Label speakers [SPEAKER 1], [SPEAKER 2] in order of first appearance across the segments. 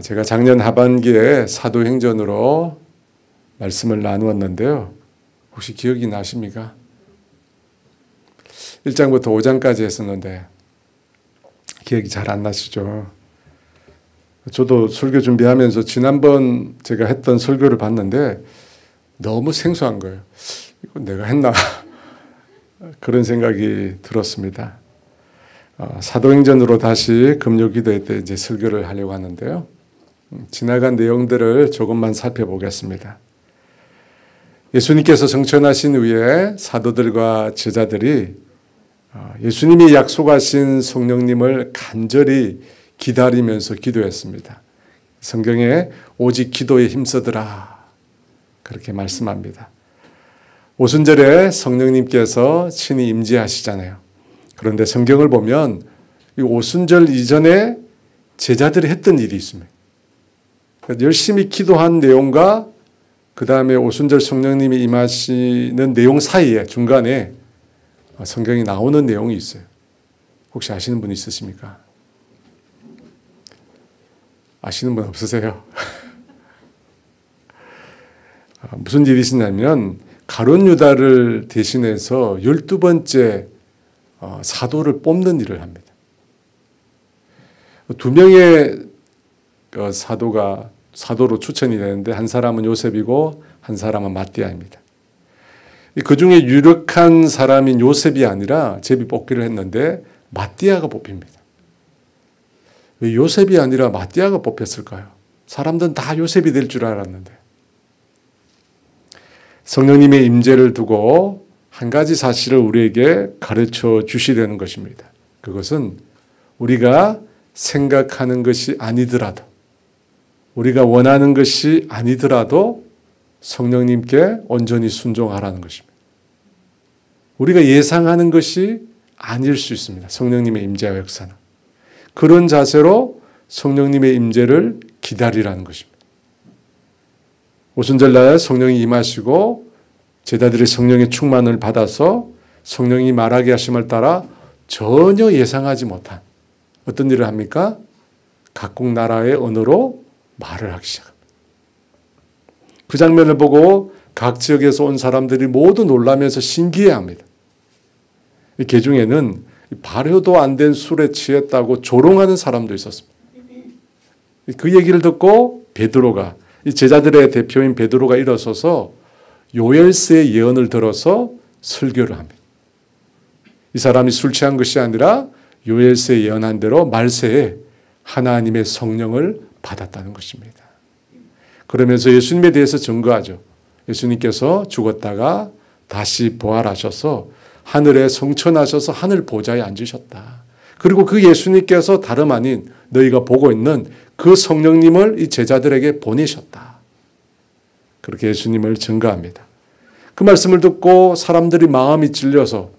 [SPEAKER 1] 제가 작년 하반기에 사도행전으로 말씀을 나누었는데요. 혹시 기억이 나십니까? 1장부터 5장까지 했었는데 기억이 잘 안 나시죠? 저도 설교 준비하면서 지난번 제가 했던 설교를 봤는데 너무 생소한 거예요. 이거 내가 했나? 그런 생각이 들었습니다. 사도행전으로 다시 금요기도회 때 이제 설교를 하려고 하는데요. 지나간 내용들을 조금만 살펴보겠습니다. 예수님께서 성천하신 후에 사도들과 제자들이 예수님이 약속하신 성령님을 간절히 기다리면서 기도했습니다. 성경에 오직 기도에 힘쓰더라 그렇게 말씀합니다. 오순절에 성령님께서 친히 임재하시잖아요. 그런데 성경을 보면 이 오순절 이전에 제자들이 했던 일이 있습니다. 열심히 기도한 내용과 그 다음에 오순절 성령님이 임하시는 내용 사이에 중간에 성경이 나오는 내용이 있어요. 혹시 아시는 분 있으십니까? 아시는 분 없으세요? 무슨 일이 있었냐면 가룟 유다를 대신해서 12번째 사도를 뽑는 일을 합니다. 2명의 사도가 사도로 추천이 되는데 한 사람은 요셉이고 한 사람은 마띠아입니다. 그 중에 유력한 사람인 요셉이 아니라 제비 뽑기를 했는데 마띠아가 뽑힙니다. 왜 요셉이 아니라 마띠아가 뽑혔을까요? 사람들은 다 요셉이 될 줄 알았는데. 성령님의 임재를 두고 한 가지 사실을 우리에게 가르쳐 주시려는 것입니다. 그것은 우리가 생각하는 것이 아니더라도, 우리가 원하는 것이 아니더라도 성령님께 온전히 순종하라는 것입니다. 우리가 예상하는 것이 아닐 수 있습니다. 성령님의 임재와 역사는. 그런 자세로 성령님의 임재를 기다리라는 것입니다. 오순절날 성령이 임하시고 제자들이 성령의 충만을 받아서 성령이 말하게 하심을 따라 전혀 예상하지 못한 어떤 일을 합니까? 각국 나라의 언어로 말을 하기 시작합니다. 그 장면을 보고 각 지역에서 온 사람들이 모두 놀라면서 신기해합니다. 그 중에는 발효도 안 된 술에 취했다고 조롱하는 사람도 있었습니다. 그 얘기를 듣고 베드로가, 이 제자들의 대표인 베드로가 일어서서 요엘서의 예언을 들어서 설교를 합니다. 이 사람이 술 취한 것이 아니라 요엘서에 예언한 대로 말세에 하나님의 성령을 받았다는 것입니다. 그러면서 예수님에 대해서 증거하죠. 예수님께서 죽었다가 다시 부활하셔서 하늘에 성천하셔서 하늘 보좌에 앉으셨다. 그리고 그 예수님께서 다름 아닌 너희가 보고 있는 그 성령님을 이 제자들에게 보내셨다. 그렇게 예수님을 증거합니다. 그 말씀을 듣고 사람들이 마음이 찔려서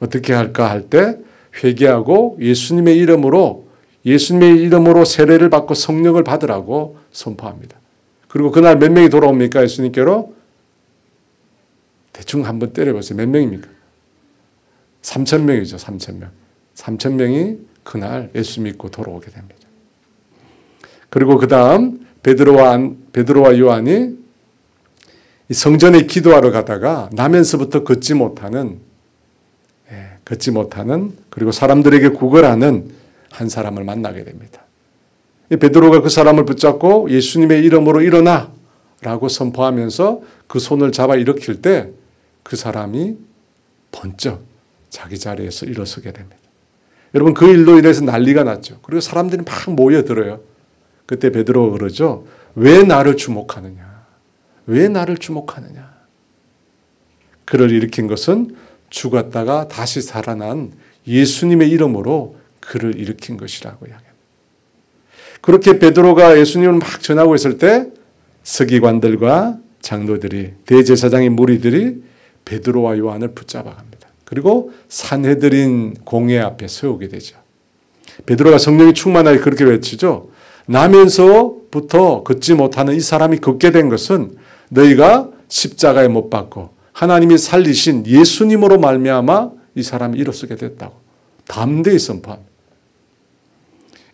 [SPEAKER 1] 어떻게 할까 할 때 회개하고 예수님의 이름으로 세례를 받고 성령을 받으라고 선포합니다. 그리고 그날 몇 명이 돌아옵니까? 예수님께로? 대충 한번 때려보세요. 몇 명입니까? 3,000명이죠. 3,000명. 3,000명이 그날 예수 믿고 돌아오게 됩니다. 그리고 그 다음 베드로와 요한이 성전에 기도하러 가다가 나면서부터 걷지 못하는 그리고 사람들에게 구걸하는 한 사람을 만나게 됩니다. 베드로가 그 사람을 붙잡고 예수님의 이름으로 일어나 라고 선포하면서 그 손을 잡아 일으킬 때 그 사람이 번쩍 자기 자리에서 일어서게 됩니다. 여러분 그 일로 인해서 난리가 났죠. 그리고 사람들이 막 모여들어요. 그때 베드로가 그러죠. 왜 나를 주목하느냐. 왜 나를 주목하느냐. 그를 일으킨 것은 죽었다가 다시 살아난 예수님의 이름으로 그를 일으킨 것이라고 이야기합니다. 그렇게 베드로가 예수님을 막 전하고 있을 때 서기관들과 장로들이, 대제사장의 무리들이 베드로와 요한을 붙잡아 갑니다. 그리고 산헤드린 공회 앞에 세우게 되죠. 베드로가 성령이 충만하게 그렇게 외치죠. 나면서부터 걷지 못하는 이 사람이 걷게 된 것은 너희가 십자가에 못 박고 하나님이 살리신 예수님으로 말미암아 이 사람이 일어서게 됐다고 담대히 선포합니다.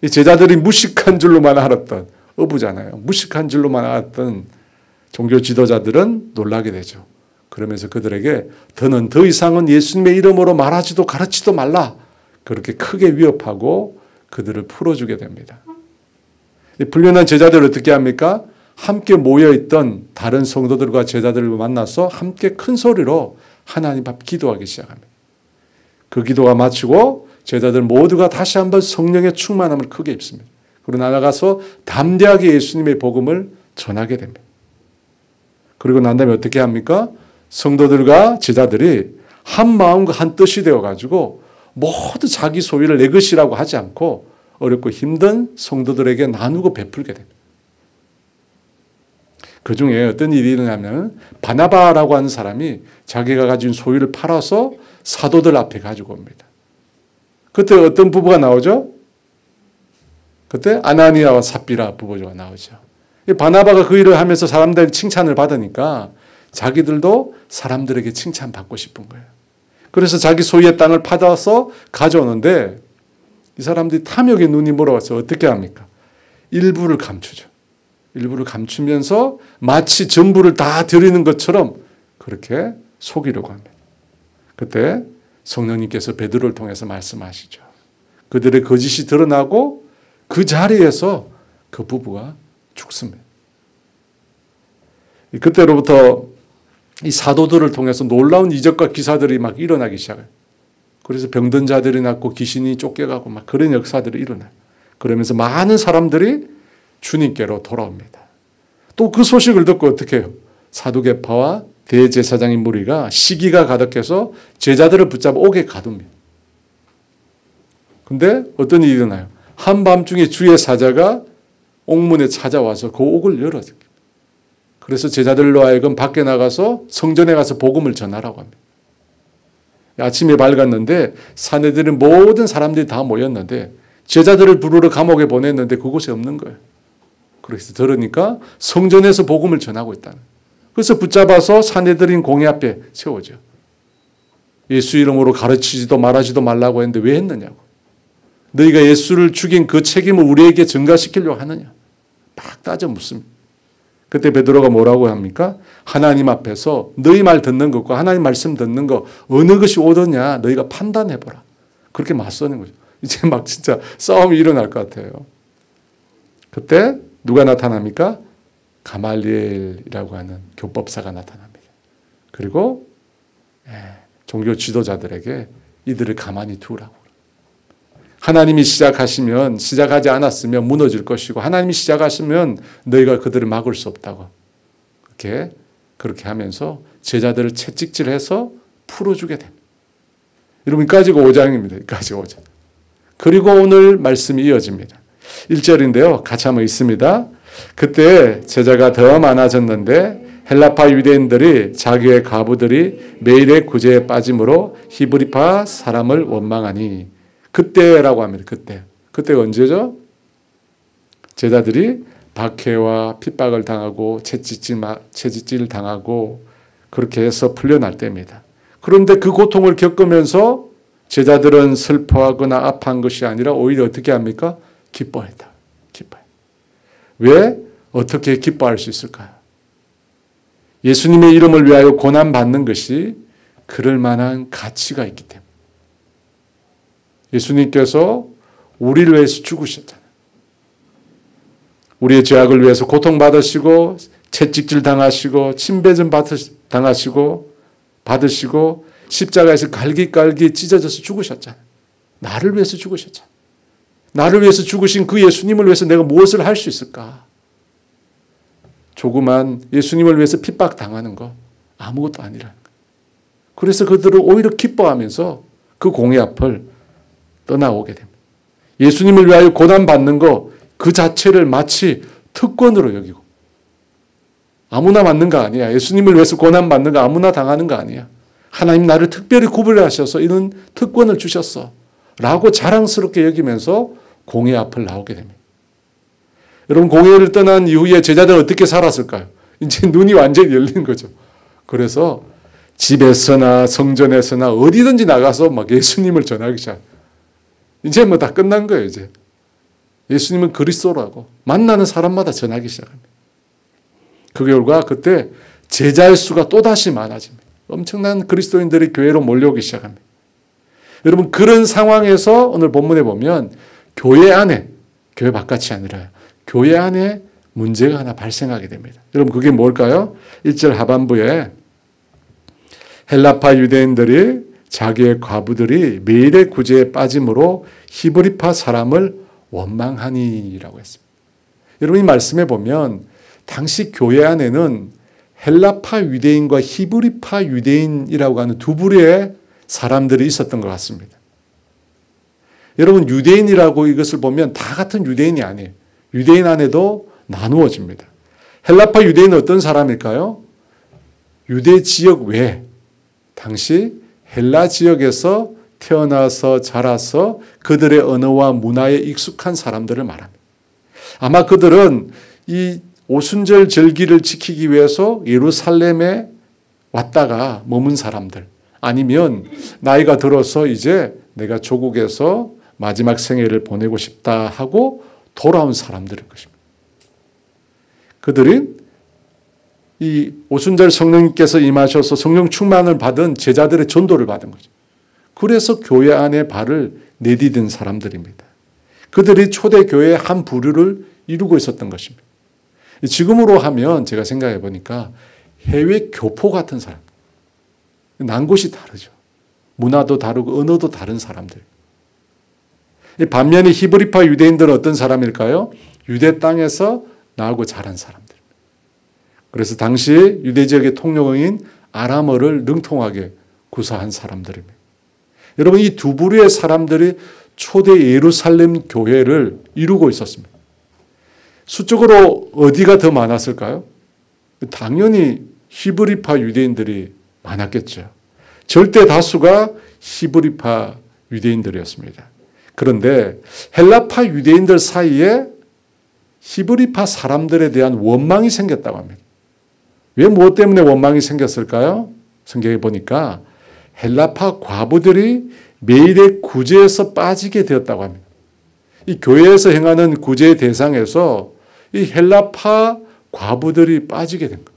[SPEAKER 1] 이 제자들이 무식한 줄로만 알았던 어부잖아요. 무식한 줄로만 알았던 종교 지도자들은 놀라게 되죠. 그러면서 그들에게 더는 더 이상은 예수님의 이름으로 말하지도 가르치도 말라. 그렇게 크게 위협하고 그들을 풀어주게 됩니다. 불륜한 제자들을 어떻게 합니까? 함께 모여있던 다른 성도들과 제자들을 만나서 함께 큰 소리로 하나님 앞 기도하기 시작합니다. 그 기도가 마치고 제자들 모두가 다시 한번 성령의 충만함을 크게 입습니다. 그리고 나아가서 담대하게 예수님의 복음을 전하게 됩니다. 그리고 난 다음에 어떻게 합니까? 성도들과 제자들이 한 마음과 한 뜻이 되어가지고 모두 자기 소유를 내 것이라고 하지 않고 어렵고 힘든 성도들에게 나누고 베풀게 됩니다. 그 중에 어떤 일이 일어나면 바나바라고 하는 사람이 자기가 가진 소유를 팔아서 사도들 앞에 가지고 옵니다. 그때 어떤 부부가 나오죠? 그때 아나니아와 삽비라 부부가 나오죠. 바나바가 그 일을 하면서 사람들 칭찬을 받으니까 자기들도 사람들에게 칭찬받고 싶은 거예요. 그래서 자기 소유의 땅을 받아서 가져오는데 이 사람들이 탐욕의 눈이 멀어와서 어떻게 합니까? 일부를 감추죠. 일부를 감추면서 마치 전부를 다 드리는 것처럼 그렇게 속이려고 합니다. 그때 성령님께서 베드로를 통해서 말씀하시죠. 그들의 거짓이 드러나고 그 자리에서 그 부부가 죽습니다. 그때로부터 이 사도들을 통해서 놀라운 이적과 기사들이 막 일어나기 시작해요. 그래서 병든 자들이 낫고 귀신이 쫓겨가고 막 그런 역사들이 일어나요. 그러면서 많은 사람들이 주님께로 돌아옵니다. 또 그 소식을 듣고 어떻게 해요? 사두개파와 대제사장인 무리가 시기가 가득해서 제자들을 붙잡아 옥에 가둡니다. 근데 어떤 일이 일어나요? 한밤중에 주의 사자가 옥문에 찾아와서 그 옥을 열어요. 그래서 제자들로 하여금 밖에 나가서 성전에 가서 복음을 전하라고 합니다. 아침에 밝았는데 사내들은 모든 사람들이 다 모였는데 제자들을 부르러 감옥에 보냈는데 그곳에 없는 거예요. 그래서 들으니까 성전에서 복음을 전하고 있다는 거예요. 그래서 붙잡아서 사내들인 공회 앞에 세우죠. 예수 이름으로 가르치지도 말하지도 말라고 했는데 왜 했느냐고. 너희가 예수를 죽인 그 책임을 우리에게 전가시키려고 하느냐. 막 따져 묻습니다. 그때 베드로가 뭐라고 합니까? 하나님 앞에서 너희 말 듣는 것과 하나님 말씀 듣는 거 어느 것이 옳으냐 너희가 판단해보라. 그렇게 맞서는 거죠. 이제 막 진짜 싸움이 일어날 것 같아요. 그때 누가 나타납니까? 가말리엘이라고 하는 교법사가 나타납니다. 그리고 종교 지도자들에게 이들을 가만히 두라고. 하나님이 시작하시면 시작하지 않았으면 무너질 것이고 하나님이 시작하시면 너희가 그들을 막을 수 없다고. 그렇게 하면서 제자들을 채찍질해서 풀어주게 됩니다. 여러분 이까지가 5장입니다. 이까지가 5장. 그리고 오늘 말씀이 이어집니다. 1절인데요. 같이 한번 읽습니다. 그때 제자가 더 많아졌는데 헬라파 유대인들이 자기의 가부들이 매일의 구제에 빠짐으로 히브리파 사람을 원망하니 그때라고 합니다. 그때가 언제죠? 제자들이 박해와 핍박을 당하고 채찍질 당하고 그렇게 해서 풀려날 때입니다. 그런데 그 고통을 겪으면서 제자들은 슬퍼하거나 아파한 것이 아니라 오히려 어떻게 합니까? 기뻐했다. 왜? 어떻게 기뻐할 수 있을까요? 예수님의 이름을 위하여 고난받는 것이 그럴 만한 가치가 있기 때문에. 예수님께서 우리를 위해서 죽으셨잖아요. 우리의 죄악을 위해서 고통받으시고 채찍질 당하시고 침뱉음 받으시고 십자가에서 갈기갈기 찢어져서 죽으셨잖아요. 나를 위해서 죽으셨잖아요. 나를 위해서 죽으신 그 예수님을 위해서 내가 무엇을 할 수 있을까? 조그만 예수님을 위해서 핍박당하는 거 아무것도 아니라는 거예요. 그래서 그들은 오히려 기뻐하면서 그 공의 앞을 떠나오게 됩니다. 예수님을 위하여 고난받는 거 그 자체를 마치 특권으로 여기고 아무나 맞는 거 아니야. 예수님을 위해서 고난받는 거 아무나 당하는 거 아니야. 하나님 나를 특별히 구별하셔서 이런 특권을 주셨어 라고 자랑스럽게 여기면서 공의 앞을 나오게 됩니다. 여러분 공회를 떠난 이후에 제자들은 어떻게 살았을까요? 이제 눈이 완전히 열린 거죠. 그래서 집에서나 성전에서나 어디든지 나가서 막 예수님을 전하기 시작. 이제 뭐 다 끝난 거예요. 이제 예수님은 그리스도라고 만나는 사람마다 전하기 시작합니다. 그 결과 그때 제자의 수가 또다시 많아집니다. 엄청난 그리스도인들이 교회로 몰려오기 시작합니다. 여러분 그런 상황에서 오늘 본문에 보면 교회 안에, 교회 바깥이 아니라 교회 안에 문제가 하나 발생하게 됩니다. 여러분 그게 뭘까요? 1절 하반부에 헬라파 유대인들이 자기의 과부들이 매일의 구제에 빠짐으로 히브리파 사람을 원망하니라고 했습니다. 여러분 이 말씀에 보면 당시 교회 안에는 헬라파 유대인과 히브리파 유대인이라고 하는 두 부류의 사람들이 있었던 것 같습니다. 여러분 유대인이라고 이것을 보면 다 같은 유대인이 아니에요. 유대인 안에도 나누어집니다. 헬라파 유대인은 어떤 사람일까요? 유대 지역 외 당시 헬라 지역에서 태어나서 자라서 그들의 언어와 문화에 익숙한 사람들을 말합니다. 아마 그들은 이 오순절 절기를 지키기 위해서 예루살렘에 왔다가 머문 사람들, 아니면 나이가 들어서 이제 내가 조국에서 마지막 생애를 보내고 싶다 하고 돌아온 사람들일 것입니다. 그들은 이 오순절 성령님께서 임하셔서 성령 충만을 받은 제자들의 전도를 받은 거죠. 그래서 교회 안에 발을 내디딘 사람들입니다. 그들이 초대교회의 한 부류를 이루고 있었던 것입니다. 지금으로 하면 제가 생각해 보니까 해외 교포 같은 사람, 난 곳이 다르죠. 문화도 다르고 언어도 다른 사람들. 반면에 히브리파 유대인들은 어떤 사람일까요? 유대 땅에서 나고 자란 사람들. 그래서 당시 유대 지역의 통용어인 아람어를 능통하게 구사한 사람들입니다. 여러분 이 두 부류의 사람들이 초대 예루살렘 교회를 이루고 있었습니다. 수적으로 어디가 더 많았을까요? 당연히 히브리파 유대인들이 많았겠죠. 절대 다수가 히브리파 유대인들이었습니다. 그런데 헬라파 유대인들 사이에 히브리파 사람들에 대한 원망이 생겼다고 합니다. 왜 무엇 때문에 원망이 생겼을까요? 성경에 보니까 헬라파 과부들이 매일의 구제에서 빠지게 되었다고 합니다. 이 교회에서 행하는 구제의 대상에서 이 헬라파 과부들이 빠지게 된 거예요.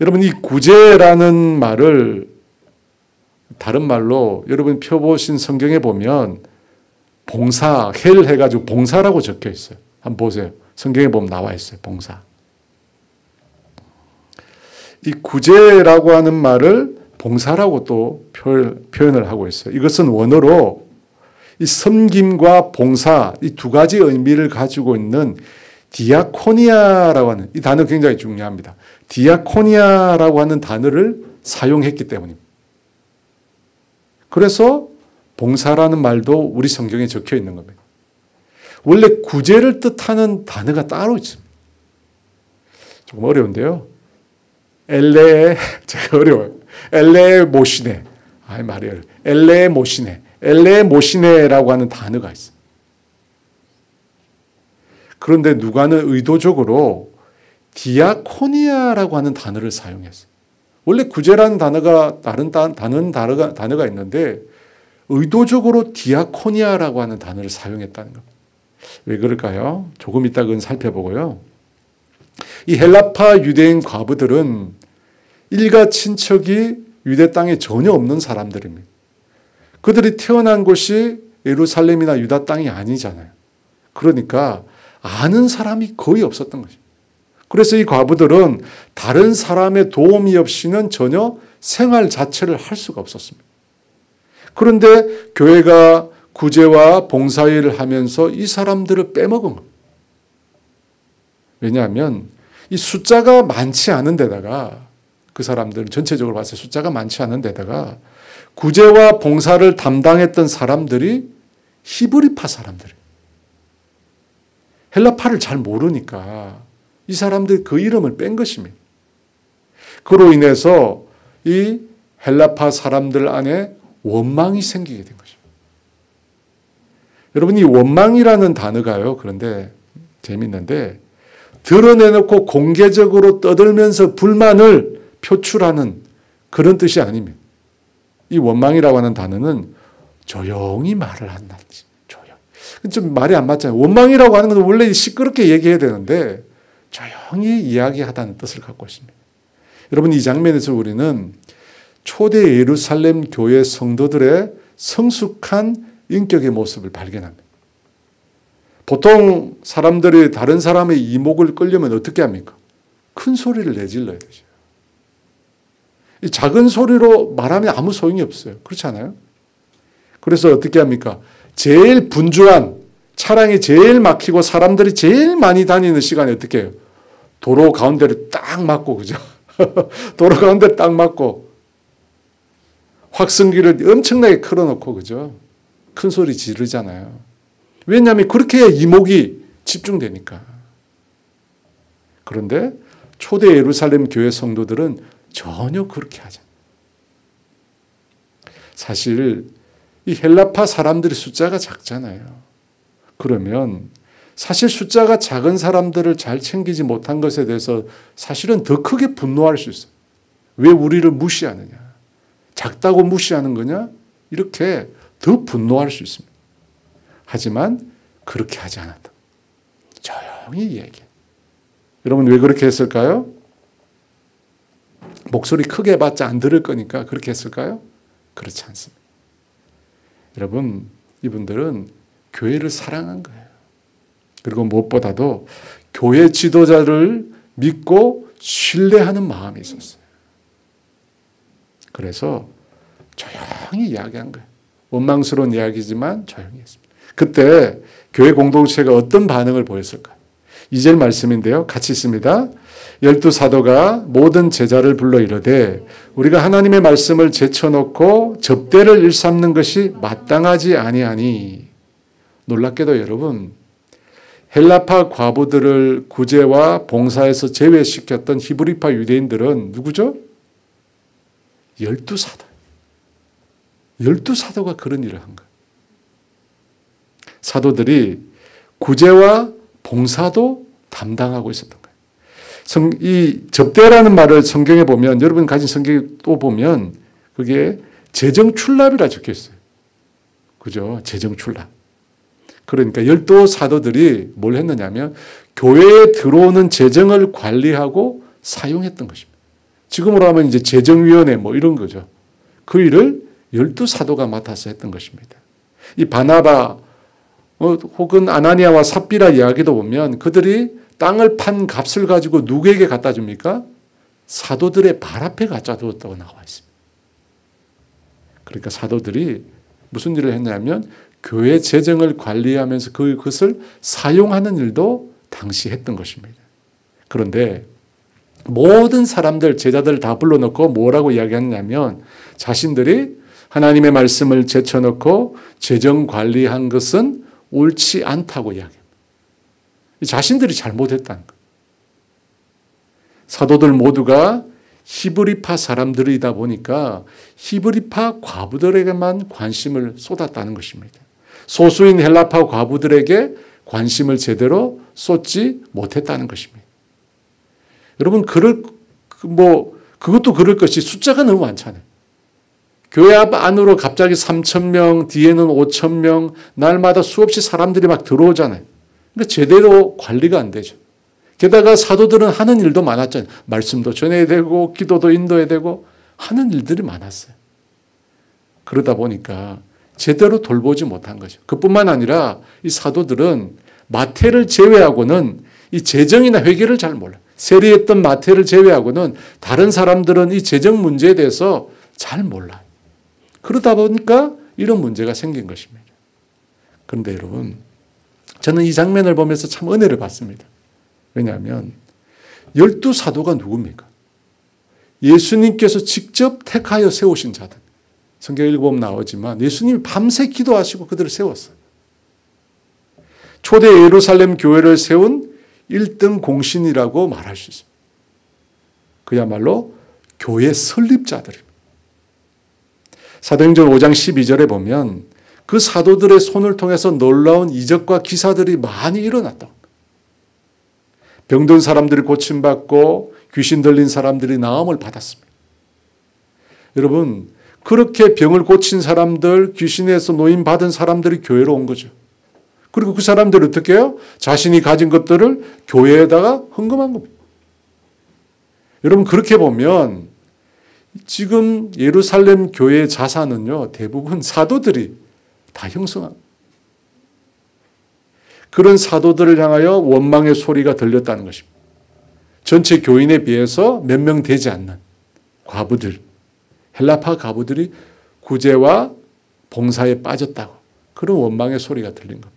[SPEAKER 1] 여러분 이 구제라는 말을 다른 말로 여러분 펴보신 성경에 보면 봉사, 헬 해가지고 봉사라고 적혀 있어요. 한번 보세요. 성경에 보면 나와 있어요. 봉사. 이 구제라고 하는 말을 봉사라고 또 표현을 하고 있어요. 이것은 원어로 이 섬김과 봉사 이 두 가지 의미를 가지고 있는 디아코니아라고 하는 이 단어 굉장히 중요합니다. 디아코니아라고 하는 단어를 사용했기 때문입니다. 그래서 봉사라는 말도 우리 성경에 적혀 있는 겁니다. 원래 구제를 뜻하는 단어가 따로 있습니다. 조금 어려운데요. 제가 어려워요. 엘레 모시네. 말이 어려워요. 엘레 모시네라고 하는 단어가 있어요. 그런데 누가는 의도적으로 디아코니아라고 하는 단어를 사용했어요. 원래 구제라는 단어가 다른 단어가 있는데 의도적으로 디아코니아라고 하는 단어를 사용했다는 겁니다. 왜 그럴까요? 조금 이따 그건 살펴보고요. 이 헬라파 유대인 과부들은 일가 친척이 유대 땅에 전혀 없는 사람들입니다. 그들이 태어난 곳이 예루살렘이나 유다 땅이 아니잖아요. 그러니까 아는 사람이 거의 없었던 것입니다. 그래서 이 과부들은 다른 사람의 도움이 없이는 전혀 생활 자체를 할 수가 없었습니다. 그런데 교회가 구제와 봉사일을 하면서 이 사람들을 빼먹은 겁니다. 왜냐하면 이 숫자가 많지 않은 데다가 그 사람들은 전체적으로 봤을 때 숫자가 많지 않은 데다가 구제와 봉사를 담당했던 사람들이 히브리파 사람들이에요. 헬라파를 잘 모르니까 이 사람들이 그 이름을 뺀 것입니다. 그로 인해서 이 헬라파 사람들 안에 원망이 생기게 된 것입니다. 여러분 이 원망이라는 단어가요. 그런데 재미있는데 드러내놓고 공개적으로 떠들면서 불만을 표출하는 그런 뜻이 아닙니다. 이 원망이라고 하는 단어는 조용히 말을 한다든지 조용히. 좀 말이 안 맞잖아요. 원망이라고 하는 건 원래 시끄럽게 얘기해야 되는데 조용히 이야기하다는 뜻을 갖고 있습니다. 여러분, 이 장면에서 우리는 초대 예루살렘 교회 성도들의 성숙한 인격의 모습을 발견합니다. 보통 사람들이 다른 사람의 이목을 끌려면 어떻게 합니까? 큰 소리를 내질러야 되죠. 이 작은 소리로 말하면 아무 소용이 없어요. 그렇지 않아요? 그래서 어떻게 합니까? 제일 분주한, 차량이 제일 막히고 사람들이 제일 많이 다니는 시간에 어떻게 해요? 도로 가운데를 딱 막고, 그죠? 도로 가운데 딱 막고 확성기를 엄청나게 틀어놓고, 그죠? 큰 소리 지르잖아요. 왜냐하면 그렇게 해야 이목이 집중되니까. 그런데 초대 예루살렘 교회 성도들은 전혀 그렇게 하지 않아요. 사실 이 헬라파 사람들의 숫자가 작잖아요. 그러면 사실 숫자가 작은 사람들을 잘 챙기지 못한 것에 대해서 사실은 더 크게 분노할 수 있어요. 왜 우리를 무시하느냐? 작다고 무시하는 거냐? 이렇게 더 분노할 수 있습니다. 하지만 그렇게 하지 않았다. 조용히 얘기해. 여러분, 왜 그렇게 했을까요? 목소리 크게 해봤자 안 들을 거니까 그렇게 했을까요? 그렇지 않습니다. 여러분, 이분들은 교회를 사랑한 거예요. 그리고 무엇보다도 교회 지도자를 믿고 신뢰하는 마음이 있었어요. 그래서 조용히 이야기한 거예요. 원망스러운 이야기지만 조용히 했습니다. 그때 교회 공동체가 어떤 반응을 보였을까요? 2절 말씀인데요. 같이 있습니다. 12사도가 모든 제자를 불러 이르되 우리가 하나님의 말씀을 제쳐놓고 접대를 일삼는 것이 마땅하지 아니하니. 놀랍게도 여러분, 헬라파 과부들을 구제와 봉사에서 제외시켰던 히브리파 유대인들은 누구죠? 12사도. 12사도가 그런 일을 한 거예요. 사도들이 구제와 봉사도 담당하고 있었던 거예요. 이 접대라는 말을 성경에 보면, 여러분 가진 성경에 또 보면 그게 재정출납이라 적혀 있어요. 그죠? 재정출납. 그러니까 12사도들이 뭘 했느냐면 교회에 들어오는 재정을 관리하고 사용했던 것입니다. 지금으로 하면 이제 재정위원회 뭐 이런 거죠. 그 일을 12사도가 맡아서 했던 것입니다. 이 바나바 혹은 아나니아와 삽비라 이야기도 보면 그들이 땅을 판 값을 가지고 누구에게 갖다 줍니까? 사도들의 발 앞에 갖다 두었다고 나와 있습니다. 그러니까 사도들이 무슨 일을 했냐면 교회 재정을 관리하면서 그것을 사용하는 일도 당시 했던 것입니다. 그런데 모든 사람들, 제자들 다 불러놓고 뭐라고 이야기했냐면 자신들이 하나님의 말씀을 제쳐놓고 재정 관리한 것은 옳지 않다고 이야기합니다. 자신들이 잘못했다는 거예요. 사도들 모두가 히브리파 사람들이다 보니까 히브리파 과부들에게만 관심을 쏟았다는 것입니다. 소수인 헬라파 과부들에게 관심을 제대로 쏟지 못했다는 것입니다. 여러분, 그것도 그럴 것이 숫자가 너무 많잖아요. 교회 앞 안으로 갑자기 3,000명, 뒤에는 5,000명, 날마다 수없이 사람들이 막 들어오잖아요. 그러니까 제대로 관리가 안 되죠. 게다가 사도들은 하는 일도 많았잖아요. 말씀도 전해야 되고, 기도도 인도해야 되고, 하는 일들이 많았어요. 그러다 보니까 제대로 돌보지 못한 거죠. 그뿐만 아니라 이 사도들은 마태를 제외하고는 이 재정이나 회계를 잘 몰라요. 세리했던 마태를 제외하고는 다른 사람들은 이 재정 문제에 대해서 잘 몰라요. 그러다 보니까 이런 문제가 생긴 것입니다. 그런데 여러분, 저는 이 장면을 보면서 참 은혜를 받습니다. 왜냐하면 12사도가 누굽니까? 예수님께서 직접 택하여 세우신 자들. 성경 읽어보면 나오지만 예수님이 밤새 기도하시고 그들을 세웠어요. 초대 예루살렘 교회를 세운 1등 공신이라고 말할 수 있습니다. 그야말로 교회 설립자들입니다. 사도행전 5장 12절에 보면 그 사도들의 손을 통해서 놀라운 이적과 기사들이 많이 일어났다. 병든 사람들이 고침받고 귀신 들린 사람들이 나음을 받았습니다. 여러분, 그렇게 병을 고친 사람들, 귀신에서 노임받은 사람들이 교회로 온 거죠. 그리고 그 사람들이 어떻게 해요? 자신이 가진 것들을 교회에다가 헌금한 겁니다. 여러분 그렇게 보면 지금 예루살렘 교회의 자산은요, 대부분 사도들이 다 형성한 그런 사도들을 향하여 원망의 소리가 들렸다는 것입니다. 전체 교인에 비해서 몇 명 되지 않는 과부들, 헬라파 과부들이 구제와 봉사에 빠졌다고 그런 원망의 소리가 들린 겁니다.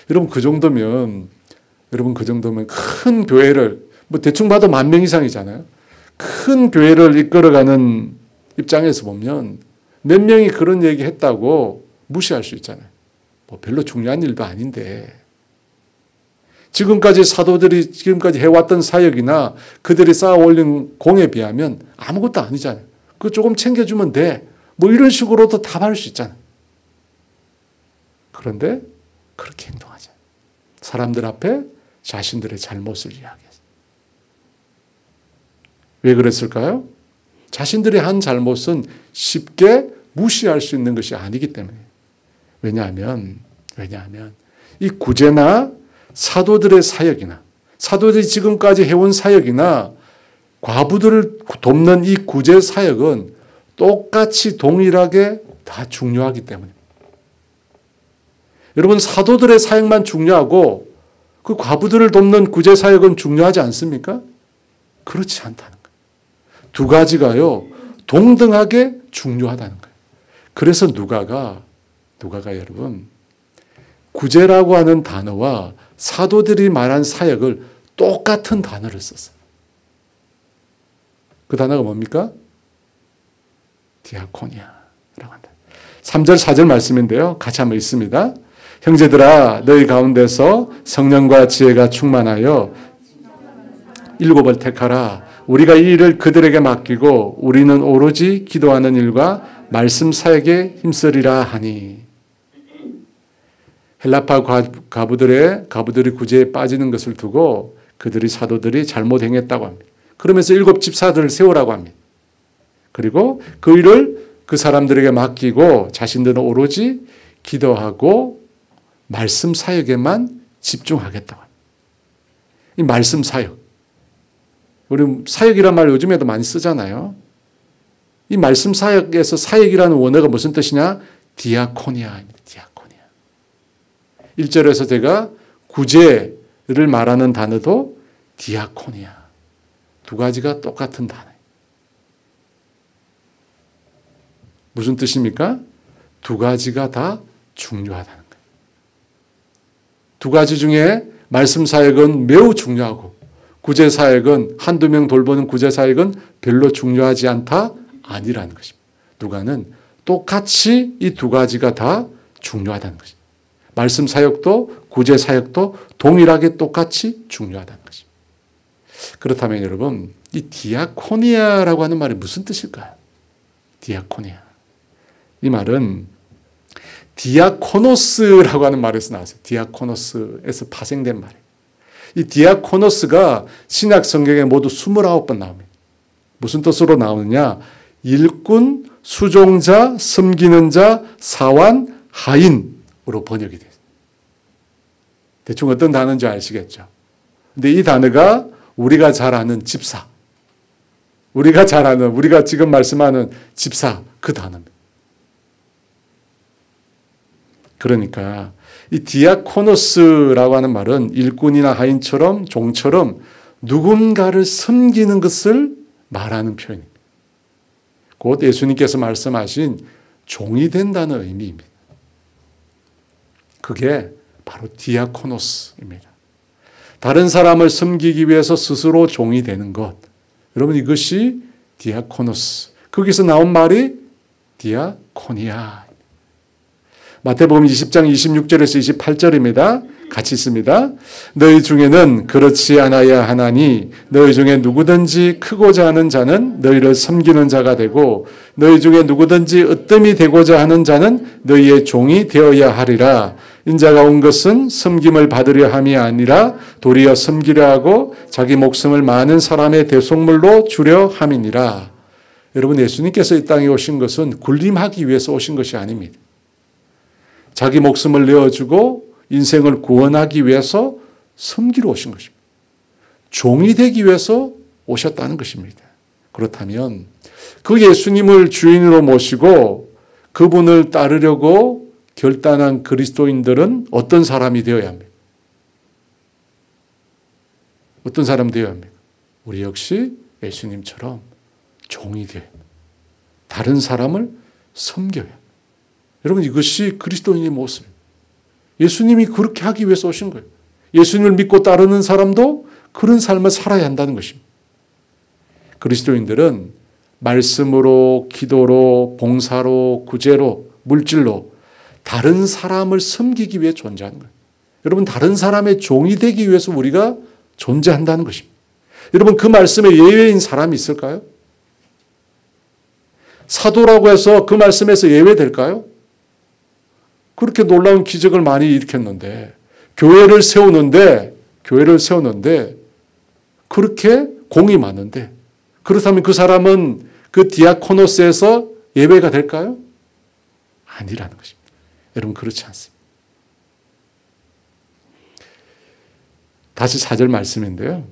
[SPEAKER 1] 여러분 그 정도면 큰 교회를 뭐 대충 봐도 10,000명 이상이잖아요. 큰 교회를 이끌어가는 입장에서 보면 몇 명이 그런 얘기 했다고 무시할 수 있잖아요. 뭐 별로 중요한 일도 아닌데 지금까지 사도들이 지금까지 해왔던 사역이나 그들이 쌓아 올린 공에 비하면 아무것도 아니잖아요. 그거 조금 챙겨주면 돼. 뭐 이런 식으로도 답할 수 있잖아요. 그런데 그렇게 행동하잖아요. 사람들 앞에 자신들의 잘못을 이야기했어요. 왜 그랬을까요? 자신들이 한 잘못은 쉽게 무시할 수 있는 것이 아니기 때문에. 왜냐하면 이 구제나 사도들의 사역이나 사도들이 지금까지 해온 사역이나 과부들을 돕는 이 구제 사역은 똑같이 동일하게 다 중요하기 때문입니다. 여러분 사도들의 사역만 중요하고 그 과부들을 돕는 구제 사역은 중요하지 않습니까? 그렇지 않다는 거예요. 두 가지가요 동등하게 중요하다는 거예요. 그래서 누가가 여러분 구제라고 하는 단어와 사도들이 말한 사역을 똑같은 단어를 썼어요. 그 단어가 뭡니까? 디아코니아라고 한다. 3절 4절 말씀인데요. 같이 한번 읽습니다. 형제들아 너희 가운데서 성령과 지혜가 충만하여 7을 택하라. 우리가 이 일을 그들에게 맡기고 우리는 오로지 기도하는 일과 말씀 사역에 힘쓰리라 하니. 헬라파 과부들이 구제에 빠지는 것을 두고 그들이 사도들이 잘못 행했다고 합니다. 그러면서 7 집사들을 세우라고 합니다. 그리고 그 일을 그 사람들에게 맡기고 자신들은 오로지 기도하고 말씀 사역에만 집중하겠다고 합니다. 이 말씀 사역. 우리 사역이란 말 요즘에도 많이 쓰잖아요. 이 말씀 사역에서 사역이라는 원어가 무슨 뜻이냐? 디아코니아입니다. 디아코니아. 1절에서 제가 구제를 말하는 단어도 디아코니아. 두 가지가 똑같은 단어예요. 무슨 뜻입니까? 두 가지가 다 중요하다는 거예요. 두 가지 중에 말씀 사역은 매우 중요하고 구제 사역은 한두 명 돌보는 구제 사역은 별로 중요하지 않다? 아니라는 것입니다. 누가는 똑같이 이 두 가지가 다 중요하다는 것입니다. 말씀 사역도 구제 사역도 동일하게 똑같이 중요하다는 것입니다. 그렇다면 여러분 이 디아코니아라고 하는 말이 무슨 뜻일까요? 디아코니아. 이 말은 디아코노스라고 하는 말에서 나왔어요. 디아코노스에서 파생된 말이에요. 이 디아코노스가 신약 성경에 모두 29번 나옵니다. 무슨 뜻으로 나오느냐? 일꾼, 수종자, 섬기는 자, 사환, 하인으로 번역이 돼요. 대충 어떤 단어인지 아시겠죠? 근데 이 단어가 우리가 잘 아는 집사, 우리가 지금 말씀하는 집사 그 단어입니다. 그러니까 이 디아코노스라고 하는 말은 일꾼이나 하인처럼 종처럼 누군가를 섬기는 것을 말하는 표현입니다. 곧 예수님께서 말씀하신 종이 된다는 의미입니다. 그게 바로 디아코노스입니다. 다른 사람을 섬기기 위해서 스스로 종이 되는 것. 여러분 이것이 디아코노스. 거기서 나온 말이 디아코니아. 마태복음 20장 26절에서 28절입니다. 같이 있습니다. 너희 중에는 그렇지 않아야 하나니 너희 중에 누구든지 크고자 하는 자는 너희를 섬기는 자가 되고 너희 중에 누구든지 으뜸이 되고자 하는 자는 너희의 종이 되어야 하리라. 인자가 온 것은 섬김을 받으려 함이 아니라 도리어 섬기려 하고 자기 목숨을 많은 사람의 대속물로 주려 함이니라. 여러분 예수님께서 이 땅에 오신 것은 군림하기 위해서 오신 것이 아닙니다. 자기 목숨을 내어주고 인생을 구원하기 위해서 섬기러 오신 것입니다. 종이 되기 위해서 오셨다는 것입니다. 그렇다면 그 예수님을 주인으로 모시고 그분을 따르려고 결단한 그리스도인들은 어떤 사람이 되어야 합니까? 어떤 사람 되어야 합니까? 우리 역시 예수님처럼 종이 되어야 합니다. 다른 사람을 섬겨야 합니다. 여러분, 이것이 그리스도인의 모습입니다. 예수님이 그렇게 하기 위해서 오신 거예요. 예수님을 믿고 따르는 사람도 그런 삶을 살아야 한다는 것입니다. 그리스도인들은 말씀으로, 기도로, 봉사로, 구제로, 물질로 다른 사람을 섬기기 위해 존재하는 거예요. 여러분, 다른 사람의 종이 되기 위해서 우리가 존재한다는 것입니다. 여러분, 그 말씀에 예외인 사람이 있을까요? 사도라고 해서 그 말씀에서 예외될까요? 그렇게 놀라운 기적을 많이 일으켰는데, 교회를 세우는데 그렇게 공이 많은데, 그렇다면 그 사람은 그 디아코노스에서 예외가 될까요? 아니라는 것입니다. 여러분, 그렇지 않습니다. 다시 4절 말씀인데요.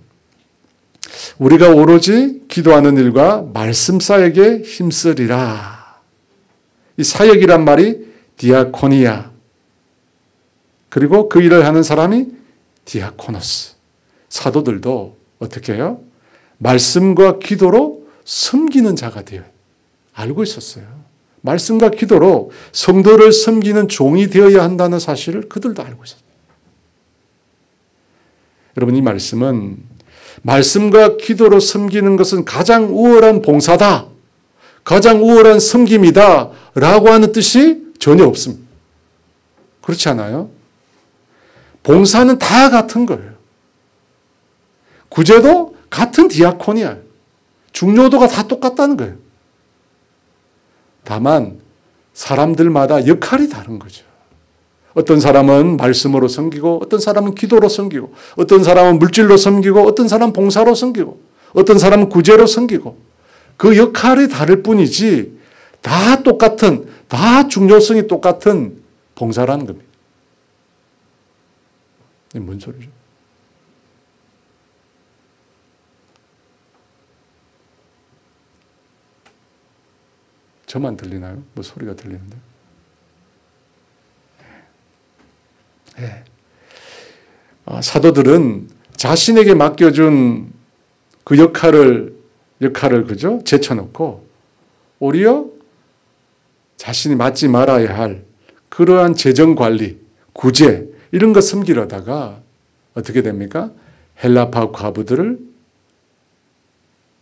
[SPEAKER 1] 우리가 오로지 기도하는 일과 말씀 사역에 힘쓰리라. 이 사역이란 말이 디아코니아, 그리고 그 일을 하는 사람이 디아코노스. 사도들도 어떻게 해요? 말씀과 기도로 섬기는 자가 되어요. 알고 있었어요. 말씀과 기도로 성도를 섬기는 종이 되어야 한다는 사실을 그들도 알고 있었어요. 여러분, 이 말씀은 말씀과 기도로 섬기는 것은 가장 우월한 봉사다, 가장 우월한 섬김이다 라고 하는 뜻이 전혀 없습니다. 그렇지 않아요? 봉사는 다 같은 거예요. 구제도 같은 디아코니아, 중요도가 다 똑같다는 거예요. 다만 사람들마다 역할이 다른 거죠. 어떤 사람은 말씀으로 섬기고, 어떤 사람은 기도로 섬기고, 어떤 사람은 물질로 섬기고, 어떤 사람은 봉사로 섬기고, 어떤 사람은 구제로 섬기고, 그 역할이 다를 뿐이지 다 똑같은, 다 중요성이 똑같은 봉사라는 겁니다. 이게 뭔 소리죠? 저만 들리나요? 뭐 소리가 들리는데? 네. 사도들은 자신에게 맡겨준 그 역할을 그죠? 제쳐놓고 오히려 자신이 맡지 말아야 할 그러한 재정관리, 구제 이런 거 섬기려다가 어떻게 됩니까? 헬라파 과부들을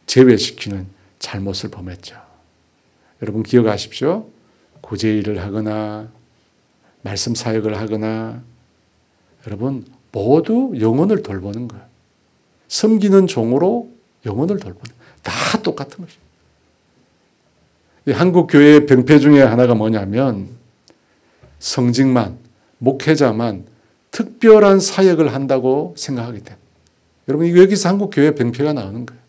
[SPEAKER 1] 제외시키는 잘못을 범했죠. 여러분 기억하십시오. 구제 일을 하거나 말씀 사역을 하거나 여러분 모두 영혼을 돌보는 거예요. 섬기는 종으로 영혼을 돌보는 거예요. 다 똑같은 것입니다. 한국 교회의 병폐 중에 하나가 뭐냐면 성직만, 목회자만 특별한 사역을 한다고 생각하기 때문에 여러분 여기서 한국 교회의 병폐가 나오는 거예요.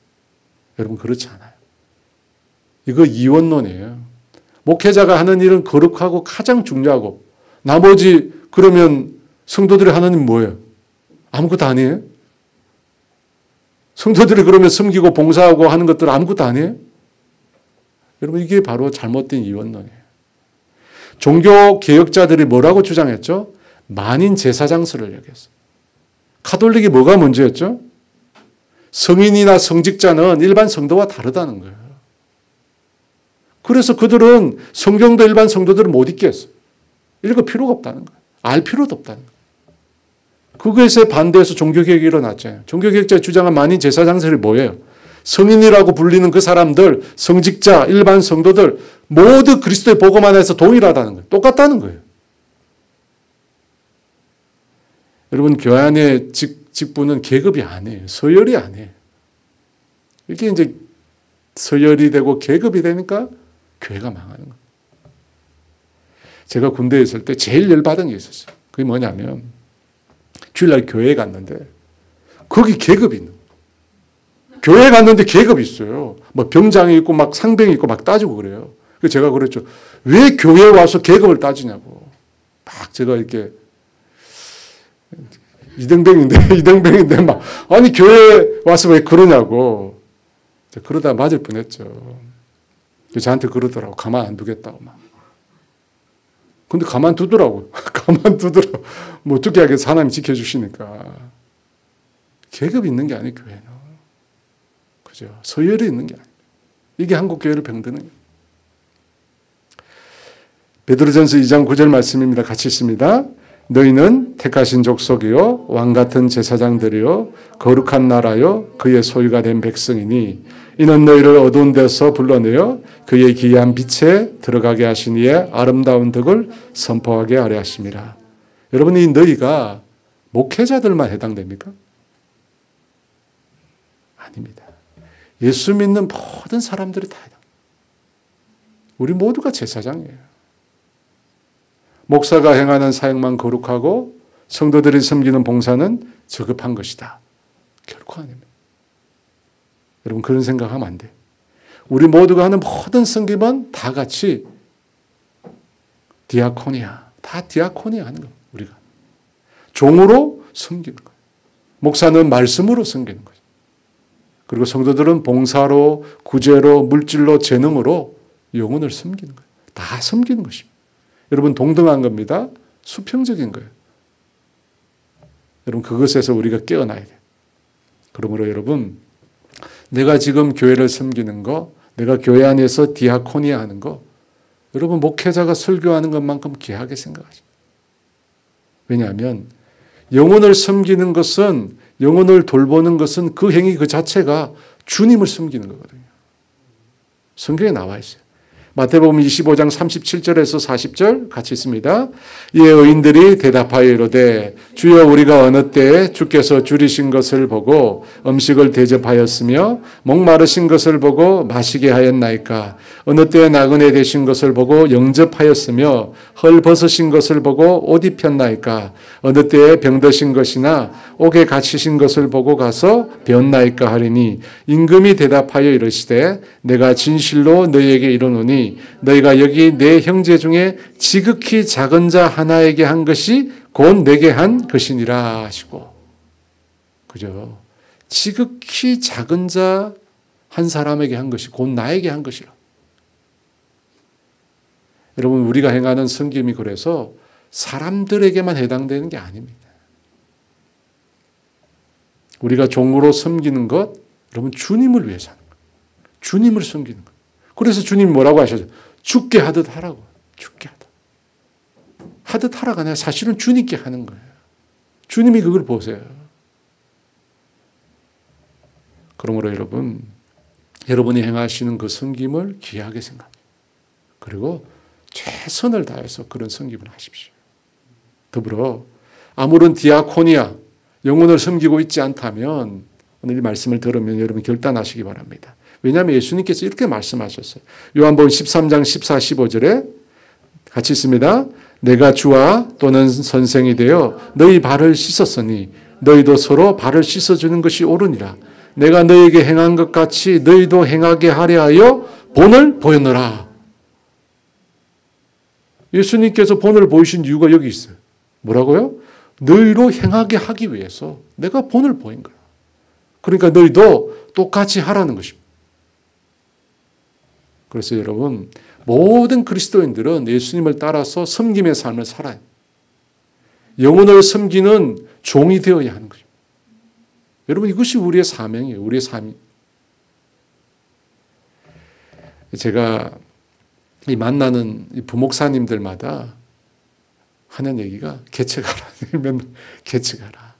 [SPEAKER 1] 여러분 그렇지 않아요. 이거 이원론이에요. 목회자가 하는 일은 거룩하고 가장 중요하고 나머지 그러면 성도들이 하는 일은 뭐예요? 아무것도 아니에요? 성도들이 그러면 섬기고 봉사하고 하는 것들 아무것도 아니에요? 여러분 이게 바로 잘못된 이원론이에요. 종교 개혁자들이 뭐라고 주장했죠? 만인 제사장수를 얘기했어요. 카톨릭이 뭐가 문제였죠? 성인이나 성직자는 일반 성도와 다르다는 거예요. 그래서 그들은 성경도 일반 성도들은 못 읽게 했어요. 읽을 필요가 없다는 거예요. 알 필요도 없다는 거예요. 그것에 반대해서 종교개혁이 일어났잖아요. 종교개혁자의 주장한 만인 제사장들이 뭐예요? 성인이라고 불리는 그 사람들, 성직자, 일반 성도들 모두 그리스도의 복음 안에서 동일하다는 거예요. 똑같다는 거예요. 여러분 교회 안의 직분은 계급이 아니에요. 서열이 아니에요. 이렇게 이제 서열이 되고 계급이 되니까 교회가 망하는 거예요. 제가 군대에 있을 때 제일 열받은 게 있었어요. 그게 뭐냐면 주일날 교회에 갔는데 거기 계급이 있는 거예요. 교회에 갔는데 계급이 있어요. 뭐 병장이 있고 막 상병이 있고 막 따지고 그래요. 그래서 제가 그랬죠. 왜 교회에 와서 계급을 따지냐고. 막 제가 이렇게 이등병인데 막 아니 교회 와서 왜 그러냐고. 그러다 맞을 뻔했죠. 저한테 그러더라고. 가만 안 두겠다고 막. 근데 가만 두더라고요. 가만 두더라고. 뭐 어떻게 하겠어. 하나님 지켜주시니까. 계급 있는 게 아니에요, 교회는. 그죠? 서열이 있는 게 아니에요. 이게 한국 교회를 병드는 거예요. 베드로전서 2장 9절 말씀입니다. 같이 있습니다. 너희는 택하신 족속이요 왕 같은 제사장들이요 거룩한 나라요 그의 소유가 된 백성이니 이는 너희를 어두운 데서 불러내어 그의 기이한 빛에 들어가게 하신 이의 아름다운 덕을 선포하게 하려 하심이라. 여러분, 이 너희가 목회자들만 해당됩니까? 아닙니다. 예수 믿는 모든 사람들이 다 해당. 우리 모두가 제사장이에요. 목사가 행하는 사역만 거룩하고 성도들이 섬기는 봉사는 저급한 것이다. 결코 아닙니다. 여러분, 그런 생각하면 안 돼요. 우리 모두가 하는 모든 섬김은 다 같이 디아코니아, 다 디아코니아 하는 겁니다. 우리가 종으로 섬기는 거예요. 목사는 말씀으로 섬기는 거죠. 그리고 성도들은 봉사로, 구제로, 물질로, 재능으로 영혼을 섬기는 거예요. 다 섬기는 것입니다. 여러분, 동등한 겁니다. 수평적인 거예요. 여러분, 그것에서 우리가 깨어나야 돼요. 그러므로 여러분, 내가 지금 교회를 섬기는 거, 내가 교회 안에서 디아코니아 하는 거, 여러분, 목회자가 설교하는 것만큼 귀하게 생각하십니다. 왜냐하면 영혼을 섬기는 것은, 영혼을 돌보는 것은 그 행위 그 자체가 주님을 섬기는 거거든요. 성경에 나와 있어요. 마태복음 25장 37절에서 40절 같이 있습니다. 이에 의인들이 대답하여 이르되 주여 우리가 어느 때에 주께서 줄이신 것을 보고 음식을 대접하였으며 목마르신 것을 보고 마시게 하였나이까. 어느 때에 나그네 되신 것을 보고 영접하였으며 헐벗으신 것을 보고 옷 입혔나이까. 어느 때에 병드신 것이나 옥에 갇히신 것을 보고 가서 배웠나이까 하리니 임금이 대답하여 이르시되 내가 진실로 너희에게 이르노니 너희가 여기 내 형제 중에 지극히 작은 자 하나에게 한 것이 곧 내게 한 것이니라 하시고. 그죠? 지극히 작은 자 한 사람에게 한 것이 곧 나에게 한 것이라. 여러분, 우리가 행하는 섬김이 그래서 사람들에게만 해당되는 게 아닙니다. 우리가 종으로 섬기는 것, 여러분, 주님을 위해서 하는 거예요. 주님을 섬기는 거예요. 그래서 주님이 뭐라고 하셨죠? 죽게 하듯 하라고. 죽게 하듯. 하듯 하라가 아니라 사실은 주님께 하는 거예요. 주님이 그걸 보세요. 그러므로 여러분, 여러분이 행하시는 그 섬김을 귀하게 생각합니다. 그리고 최선을 다해서 그런 섬김을 하십시오. 더불어 아무런 디아코니아, 영혼을 섬기고 있지 않다면 오늘 이 말씀을 들으면 여러분 결단하시기 바랍니다. 왜냐하면 예수님께서 이렇게 말씀하셨어요. 요한복음 13장 14, 15절에 같이 있습니다. 내가 주와 또는 선생이 되어 너희 발을 씻었으니 너희도 서로 발을 씻어주는 것이 옳으니라. 내가 너희에게 행한 것 같이 너희도 행하게 하려 하여 본을 보였노라. 예수님께서 본을 보이신 이유가 여기 있어요. 뭐라고요? 너희로 행하게 하기 위해서 내가 본을 보인 거야. 그러니까 너희도 똑같이 하라는 것입니다. 그래서 여러분, 모든 그리스도인들은 예수님을 따라서 섬김의 삶을 살아요. 영혼을 섬기는 종이 되어야 하는 거죠. 여러분, 이것이 우리의 사명이에요. 우리의 삶이. 제가 이 만나는 이 부목사님들마다 하는 얘기가 개척하라. 개척하라.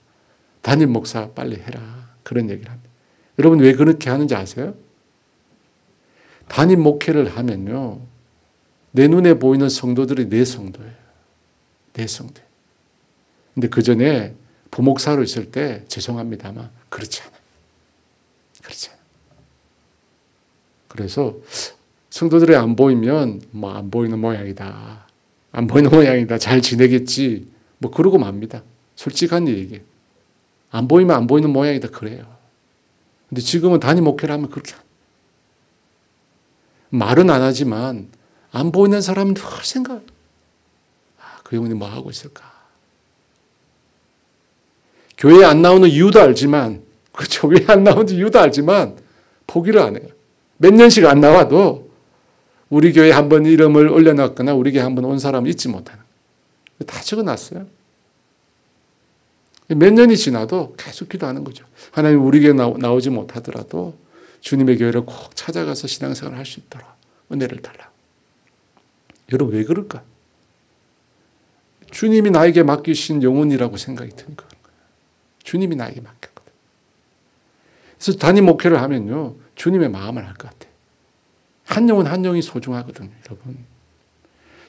[SPEAKER 1] 담임 목사 빨리 해라. 그런 얘기를 합니다. 여러분, 왜 그렇게 하는지 아세요? 담임 목회를 하면요, 내 눈에 보이는 성도들이 내 성도예요. 내 성도. 근데 그 전에 부목사로 있을 때 죄송합니다만 그렇지 않아요. 그렇지 않아요. 그래서 성도들이 안 보이면 뭐 안 보이는 모양이다. 안 보이는 모양이다. 잘 지내겠지. 뭐 그러고 맙니다. 솔직한 얘기예요. 안 보이면 안 보이는 모양이다. 그래요. 근데 지금은 담임 목회를 하면 그렇게 말은 안 하지만 안 보이는 사람은 늘 그 영혼이 뭐 하고 있을까? 교회에 안 나오는 이유도 알지만, 그렇죠. 왜 안 나오는지 이유도 알지만 포기를 안 해요. 몇 년씩 안 나와도 우리 교회에 한번 이름을 올려놨거나 우리 교회에 한번 온 사람은 잊지 못하는 거예요. 다 적어놨어요. 몇 년이 지나도 계속 기도하는 거죠. 하나님 우리 교회에 나오지 못하더라도 주님의 교회를 꼭 찾아가서 신앙생활을 할 수 있도록 은혜를 달라. 여러분 왜 그럴까? 주님이 나에게 맡기신 영혼이라고 생각이 드는 거예요. 주님이 나에게 맡겼거든. 그래서 단임 목회를 하면요. 주님의 마음을 알 것 같아요. 한 영혼 한 영이 소중하거든요. 여러분.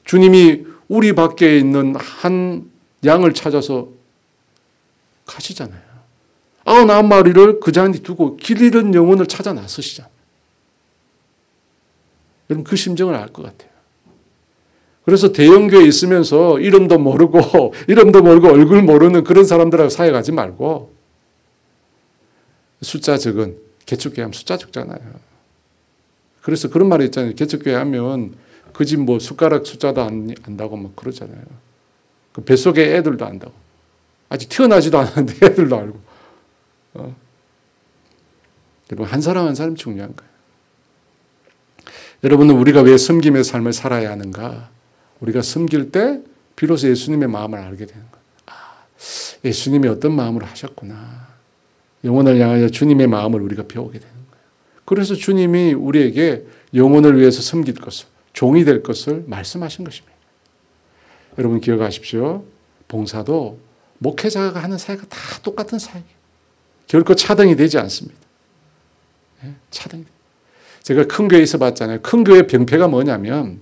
[SPEAKER 1] 주님이 우리 밖에 있는 한 양을 찾아서 가시잖아요. 99마리를 그 자리에 두고 길 잃은 영혼을 찾아 나서시잖아요. 여러분 그 심정을 알 것 같아요. 그래서 대형교회에 있으면서 이름도 모르고 얼굴 모르는 그런 사람들하고 사역하지 말고 숫자 적은 개척교회 하면 숫자 적잖아요. 그래서 그런 말이 있잖아요. 개척교회 하면 그 집 뭐 숟가락 숫자도 안다고 막 그러잖아요. 그 뱃속에 애들도 안다고. 아직 태어나지도 않았는데 애들도 알고. 여러분 한 사람 한 사람 중요한 거예요. 여러분은 우리가 왜 섬김의 삶을 살아야 하는가? 우리가 섬길 때 비로소 예수님의 마음을 알게 되는 거예요. 아, 예수님이 어떤 마음으로 하셨구나. 영혼을 향하여 주님의 마음을 우리가 배우게 되는 거예요. 그래서 주님이 우리에게 영혼을 위해서 섬길 것을, 종이 될 것을 말씀하신 것입니다. 여러분 기억하십시오. 봉사도 목회자가 하는 사회가 다 똑같은 사회예요. 결코 차등이 되지 않습니다. 차등이. 제가 큰 교회에 있어 봤잖아요. 큰 교회의 병폐가 뭐냐면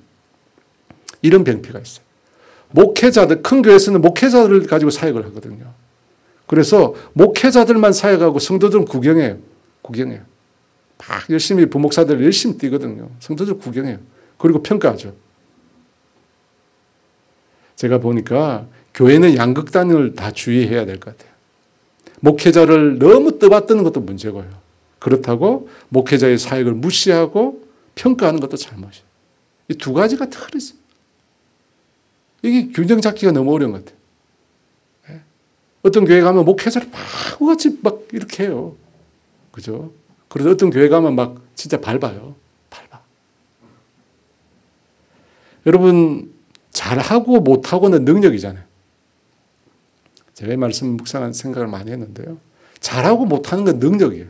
[SPEAKER 1] 이런 병폐가 있어요. 목회자들, 큰 교회에서는 목회자들을 가지고 사역을 하거든요. 그래서 목회자들만 사역하고 성도들은 구경해요. 구경해요. 막 열심히 부목사들 열심히 뛰거든요. 성도들 구경해요. 그리고 평가하죠. 제가 보니까 교회는 양극단을 다 주의해야 될 것 같아요. 목회자를 너무 떠받드는 것도 문제고요. 그렇다고 목회자의 사역을 무시하고 평가하는 것도 잘못이에요. 이 두 가지가 틀렸어요. 이게 균형 잡기가 너무 어려운 것 같아요. 어떤 교회 가면 목회자를 막 같이 막 이렇게 해요. 그죠? 그래서 어떤 교회 가면 막 진짜 밟아요. 밟아. 여러분, 잘하고 못하고는 능력이잖아요. 제가 이 말씀 묵상한 생각을 많이 했는데요. 잘하고 못하는 건 능력이에요.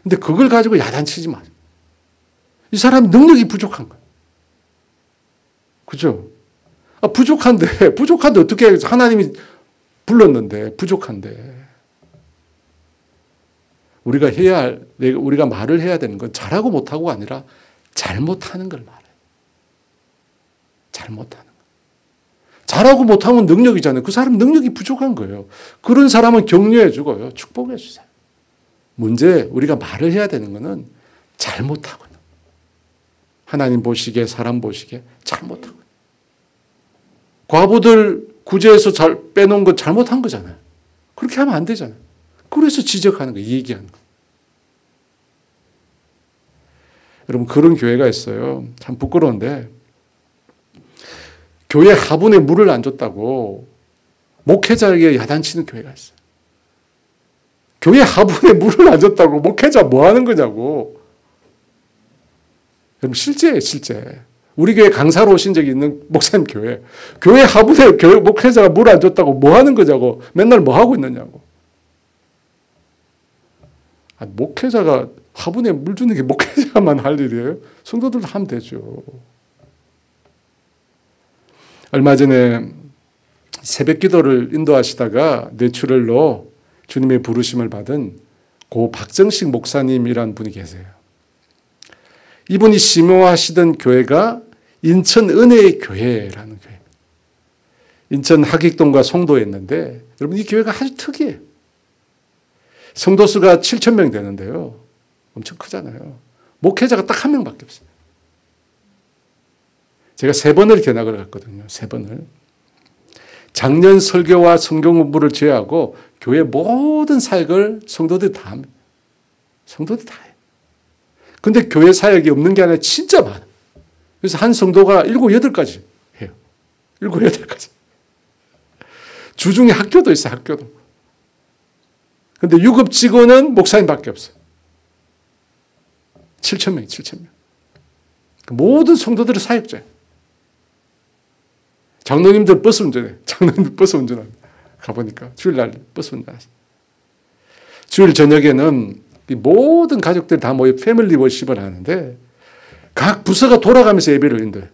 [SPEAKER 1] 근데 그걸 가지고 야단치지 마세요. 이 사람 능력이 부족한 거예요. 그죠? 부족한데 어떻게 하나님이 불렀는데, 부족한데. 우리가 말을 해야 되는 건 잘하고 못하고가 아니라 잘못하는 걸 말해요. 잘못하는 거. 잘하고 못하면 능력이잖아요. 그 사람 능력이 부족한 거예요. 그런 사람은 격려해 주고요. 축복해 주세요. 문제, 우리가 말을 해야 되는 거는 잘못하고. 하나님 보시기에, 사람 보시기에 잘못하고. 과부들 구제해서 빼놓은 거 잘못한 거잖아요. 그렇게 하면 안 되잖아요. 그래서 지적하는 거예요. 얘기하는 거예요. 여러분 그런 교회가 있어요. 참 부끄러운데 교회 화분에 물을 안 줬다고 목회자에게 야단치는 교회가 있어요. 교회 화분에 물을 안 줬다고 목회자 뭐 하는 거냐고. 여러분 실제예요. 실제. 우리 교회 강사로 오신 적이 있는 목사님 교회 화분에 교회 목회자가 물 안 줬다고 뭐 하는 거냐고. 맨날 뭐 하고 있느냐고. 목회자가 화분에 물 주는 게 목회자만 할 일이에요? 성도들도 하면 되죠. 얼마 전에 새벽 기도를 인도하시다가 뇌출혈로 주님의 부르심을 받은 고 박정식 목사님이라는 분이 계세요. 이분이 심호하시던 교회가 인천 은혜의 교회라는 교회. 인천 하객동과 송도였는데 여러분 이 교회가 아주 특이해요. 성도 수가 7,000명 되는데요. 엄청 크잖아요. 목회자가 딱 한 명밖에 없어요. 제가 3번을 견학을 갔거든요. 3번을. 작년 설교와 성경 공부를 제외하고 교회 모든 사역을 성도들이 다 합니다. 성도들이 다 해요. 근데 교회 사역이 없는 게 아니라 진짜 많아요. 그래서 한 성도가 7, 8가지 해요. 7, 8가지. 주중에 학교도 있어요. 학교도. 근데 유급 직원은 목사님밖에 없어요. 7,000명이 7,000명. 모든 성도들이 사역자예요. 장로님들 버스 운전해. 장로님들 버스 운전합니다. 가보니까 주일날 버스 운전하시. 주일 저녁에는 모든 가족들이 다 모여 패밀리 워십을 하는데 각 부서가 돌아가면서 예배를 드린대요.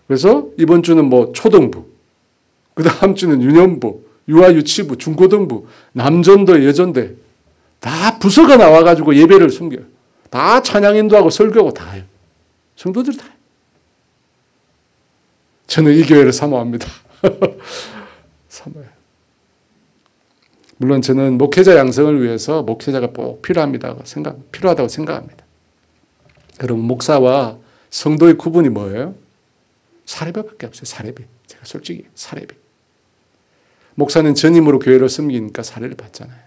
[SPEAKER 1] 그래서 이번 주는 뭐 초등부, 그 다음 주는 유년부, 유아유치부, 중고등부, 남전도, 여전대 다 부서가 나와가지고 예배를 섬겨요. 다 찬양인도하고 설교하고 다 해요. 성도들이 다 해요. 저는 이 교회를 사모합니다. 사모해요. 물론 저는 목회자 양성을 위해서 목회자가 꼭 필요하다고 생각합니다. 여러분, 목사와 성도의 구분이 뭐예요? 사례비밖에 없어요. 사례비. 제가 솔직히 사례비. 목사는 전임으로 교회를 섬기니까 사례를 받잖아요.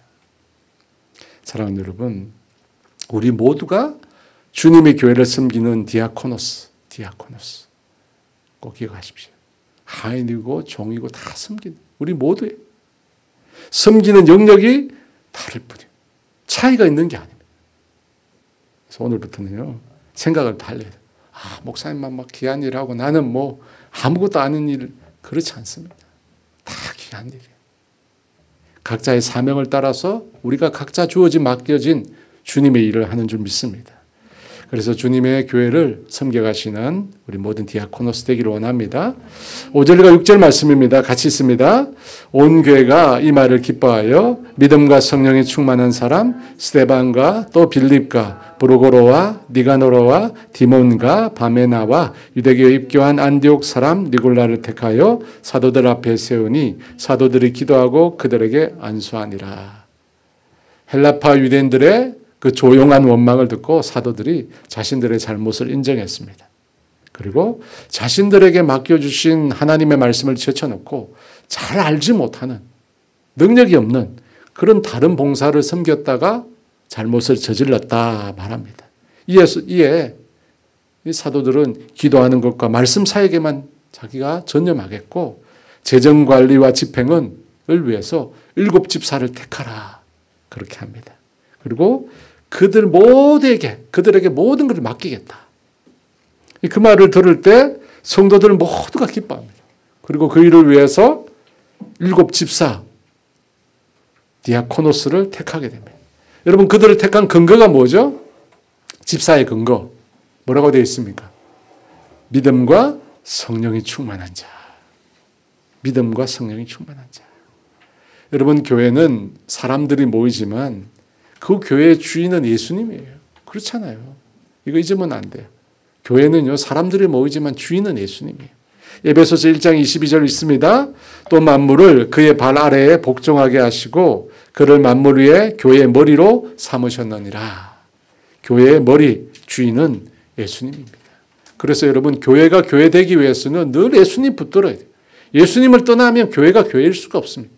[SPEAKER 1] 사랑하는 여러분, 우리 모두가 주님의 교회를 섬기는 디아코노스 꼭 기억하십시오. 하인이고 종이고 다 섬기는 우리 모두의 섬기는 영역이 다를 뿐이에요. 차이가 있는 게 아닙니다. 그래서 오늘부터는요, 생각을 달래야 돼요. 목사님만 막 귀한 일하고 나는 뭐 아무것도 아닌 일, 그렇지 않습니다. 다 귀한 일이에요. 각자의 사명을 따라서 우리가 각자 주어진 맡겨진 주님의 일을 하는 줄 믿습니다. 그래서 주님의 교회를 섬겨가시는 우리 모든 디아코노스 되기를 원합니다. 5절과 6절 말씀입니다. 같이 있습니다. 온 교회가 이 말을 기뻐하여 믿음과 성령이 충만한 사람 스데반과 또 빌립과 브루고로와 니가노로와 디몬과 바메나와 유대교에 입교한 안디옥 사람 니골라를 택하여 사도들 앞에 세우니 사도들이 기도하고 그들에게 안수하니라. 헬라파 유대인들의 그 조용한 원망을 듣고 사도들이 자신들의 잘못을 인정했습니다. 그리고 자신들에게 맡겨주신 하나님의 말씀을 제쳐놓고 잘 알지 못하는, 능력이 없는 그런 다른 봉사를 섬겼다가 잘못을 저질렀다 말합니다. 이에 이 사도들은 기도하는 것과 말씀 사역에만 자기가 전념하겠고 재정관리와 집행을 위해서 7 집사를 택하라 그렇게 합니다. 그리고 그들에게 모든 것을 맡기겠다. 그 말을 들을 때 성도들 모두가 기뻐합니다. 그리고 그 일을 위해서 7 집사 디아코노스를 택하게 됩니다. 여러분, 그들을 택한 근거가 뭐죠? 집사의 근거 뭐라고 되어 있습니까? 믿음과 성령이 충만한 자. 믿음과 성령이 충만한 자. 여러분, 교회는 사람들이 모이지만 그 교회의 주인은 예수님이에요. 그렇잖아요. 이거 잊으면 안 돼요. 교회는요, 사람들이 모이지만 주인은 예수님이에요. 에베소서 1장 22절 있습니다. 또 만물을 그의 발 아래에 복종하게 하시고 그를 만물 위에 교회의 머리로 삼으셨느니라. 교회의 머리, 주인은 예수님입니다. 그래서 여러분, 교회가 교회되기 위해서는 늘 예수님 붙들어야 돼요. 예수님을 떠나면 교회가 교회일 수가 없습니다.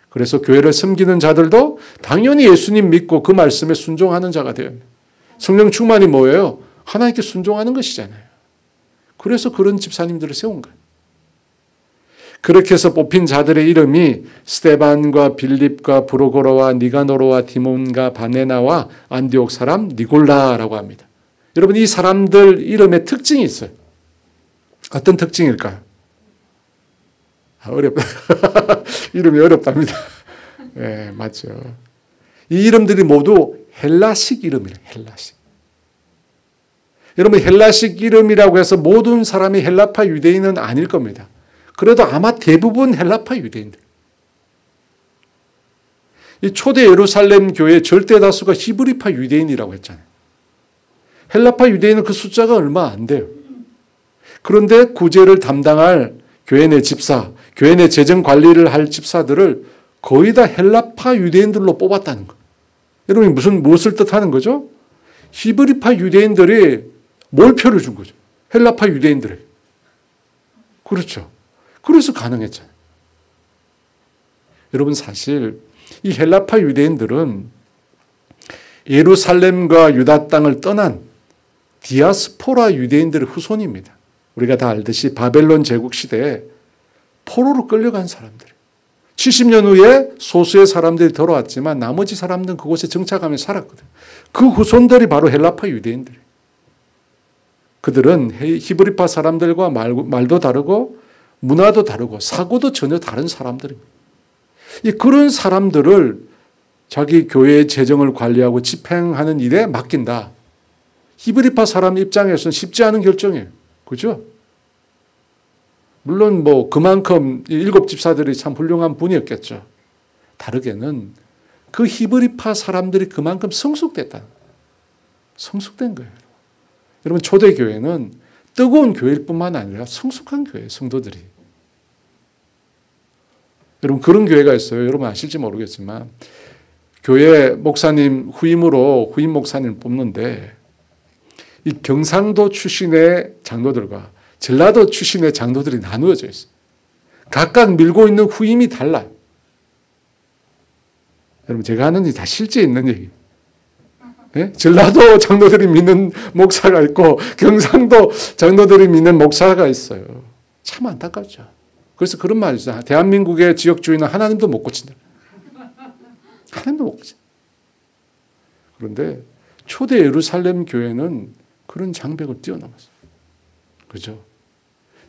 [SPEAKER 1] 그래서 교회를 섬기는 자들도 당연히 예수님 믿고 그 말씀에 순종하는 자가 되어야 합니다. 성령 충만이 뭐예요? 하나님께 순종하는 것이잖아요. 그래서 그런 집사님들을 세운 거예요. 그렇게 해서 뽑힌 자들의 이름이 스데반과 빌립과 브루고로와 니가노로와 디몬과 바네나와 안디옥 사람 니골라라고 합니다. 여러분, 이 사람들 이름에 특징이 있어요. 어떤 특징일까요? 어렵다. 이름이 어렵답니다. 네, 맞죠. 이 이름들이 모두 헬라식 이름이에요. 헬라식. 여러분, 헬라식 이름이라고 해서 모든 사람이 헬라파 유대인은 아닐 겁니다. 그래도 아마 대부분 헬라파 유대인들. 이 초대 예루살렘 교회 절대 다수가 히브리파 유대인이라고 했잖아요. 헬라파 유대인은 그 숫자가 얼마 안 돼요. 그런데 구제를 담당할 교회 내 집사, 교회 내 재정 관리를 할 집사들을 거의 다 헬라파 유대인들로 뽑았다는 거예요. 여러분, 무엇을 뜻하는 거죠? 히브리파 유대인들이 몰표를 준 거죠. 헬라파 유대인들에게. 그렇죠. 그래서 가능했잖아요. 여러분, 사실 이 헬라파 유대인들은 예루살렘과 유다 땅을 떠난 디아스포라 유대인들의 후손입니다. 우리가 다 알듯이 바벨론 제국 시대에 포로로 끌려간 사람들. 70년 후에 소수의 사람들이 돌아왔지만 나머지 사람들은 그곳에 정착하며 살았거든요. 그 후손들이 바로 헬라파 유대인들이에요. 그들은 히브리파 사람들과 말도 다르고 문화도 다르고 사고도 전혀 다른 사람들입니다. 그런 사람들을 자기 교회의 재정을 관리하고 집행하는 일에 맡긴다. 히브리파 사람 입장에서는 쉽지 않은 결정이에요. 그죠? 물론 그만큼 7 집사들이 참 훌륭한 분이었겠죠. 다르게는 그 히브리파 사람들이 그만큼 성숙됐다. 성숙된 거예요. 여러분, 초대교회는 뜨거운 교회일 뿐만 아니라 성숙한 교회예요. 성도들이. 여러분, 그런 교회가 있어요. 여러분 아실지 모르겠지만 교회 목사님 후임으로 후임 목사님을 뽑는데 이 경상도 출신의 장로들과 전라도 출신의 장로들이 나누어져 있어요. 각각 밀고 있는 후임이 달라요. 여러분, 제가 하는 일이 다 실제 있는 얘기예요. 네? 전라도 장로들이 믿는 목사가 있고 경상도 장로들이 믿는 목사가 있어요. 참 안타깝죠. 그래서 그런 말이 있어요. 대한민국의 지역주의는 하나님도 못 고친다. 하나님도 못 고친다. 그런데 초대 예루살렘 교회는 그런 장벽을 뛰어넘었어요. 그죠?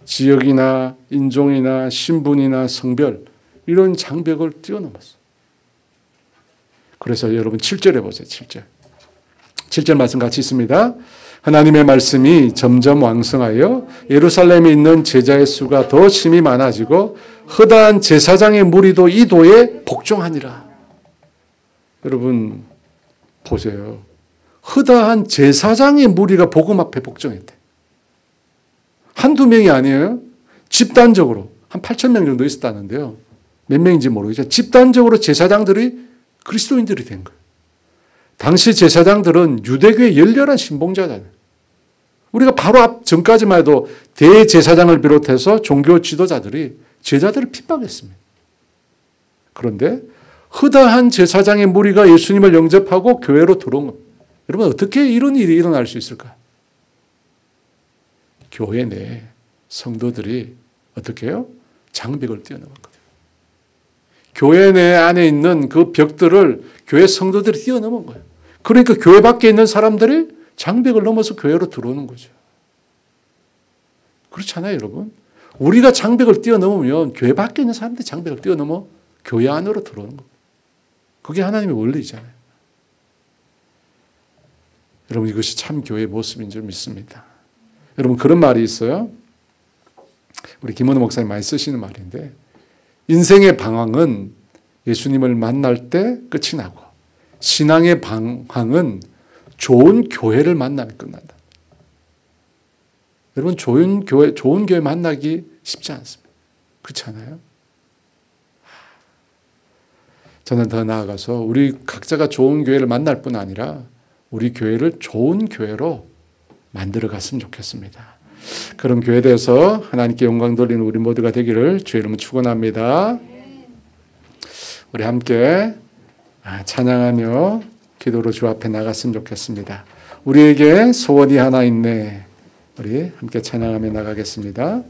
[SPEAKER 1] 지역이나 인종이나 신분이나 성별 이런 장벽을 뛰어넘었어요. 그래서 여러분 7절에 보세요. 7절. 7절 말씀 같이 있습니다. 하나님의 말씀이 점점 왕성하여 예루살렘에 있는 제자의 수가 더 심히 많아지고 허다한 제사장의 무리도 이 도에 복종하니라. 여러분 보세요. 허다한 제사장의 무리가 복음 앞에 복종했대. 한두 명이 아니에요. 집단적으로 한 8,000명 정도 있었다는데요. 몇 명인지 모르겠지만 집단적으로 제사장들이 그리스도인들이 된 거예요. 당시 제사장들은 유대교의 열렬한 신봉자잖아요. 우리가 바로 앞 전까지만 해도 대제사장을 비롯해서 종교 지도자들이 제자들을 핍박했습니다. 그런데 허다한 제사장의 무리가 예수님을 영접하고 교회로 들어온 겁니다. 여러분 어떻게 이런 일이 일어날 수 있을까요? 교회 내 성도들이 어떻게 해요? 장벽을 뛰어넘었거든요. 교회 내 안에 있는 그 벽들을 교회 성도들이 뛰어넘은 거예요. 그러니까 교회 밖에 있는 사람들이 장벽을 넘어서 교회로 들어오는 거죠. 그렇잖아요, 여러분. 우리가 장벽을 뛰어넘으면 교회 밖에 있는 사람들이 장벽을 뛰어넘어 교회 안으로 들어오는 겁니다. 그게 하나님의 원리잖아요. 여러분 이것이 참 교회의 모습인 줄 믿습니다. 여러분 그런 말이 있어요. 우리 김원호 목사님 많이 쓰시는 말인데 인생의 방황은 예수님을 만날 때 끝이 나고 신앙의 방황은 좋은 교회를 만나면 끝난다. 여러분 좋은 교회 만나기 쉽지 않습니다. 그렇지 않아요? 저는 더 나아가서 우리 각자가 좋은 교회를 만날 뿐 아니라 우리 교회를 좋은 교회로 만들어 갔으면 좋겠습니다. 그런 교회에 대해서 하나님께 영광 돌리는 우리 모두가 되기를 주의 이름으로 축원합니다. 우리 함께 찬양하며 기도로 주 앞에 나갔으면 좋겠습니다. 우리에게 소원이 하나 있네. 우리 함께 찬양하며 나가겠습니다.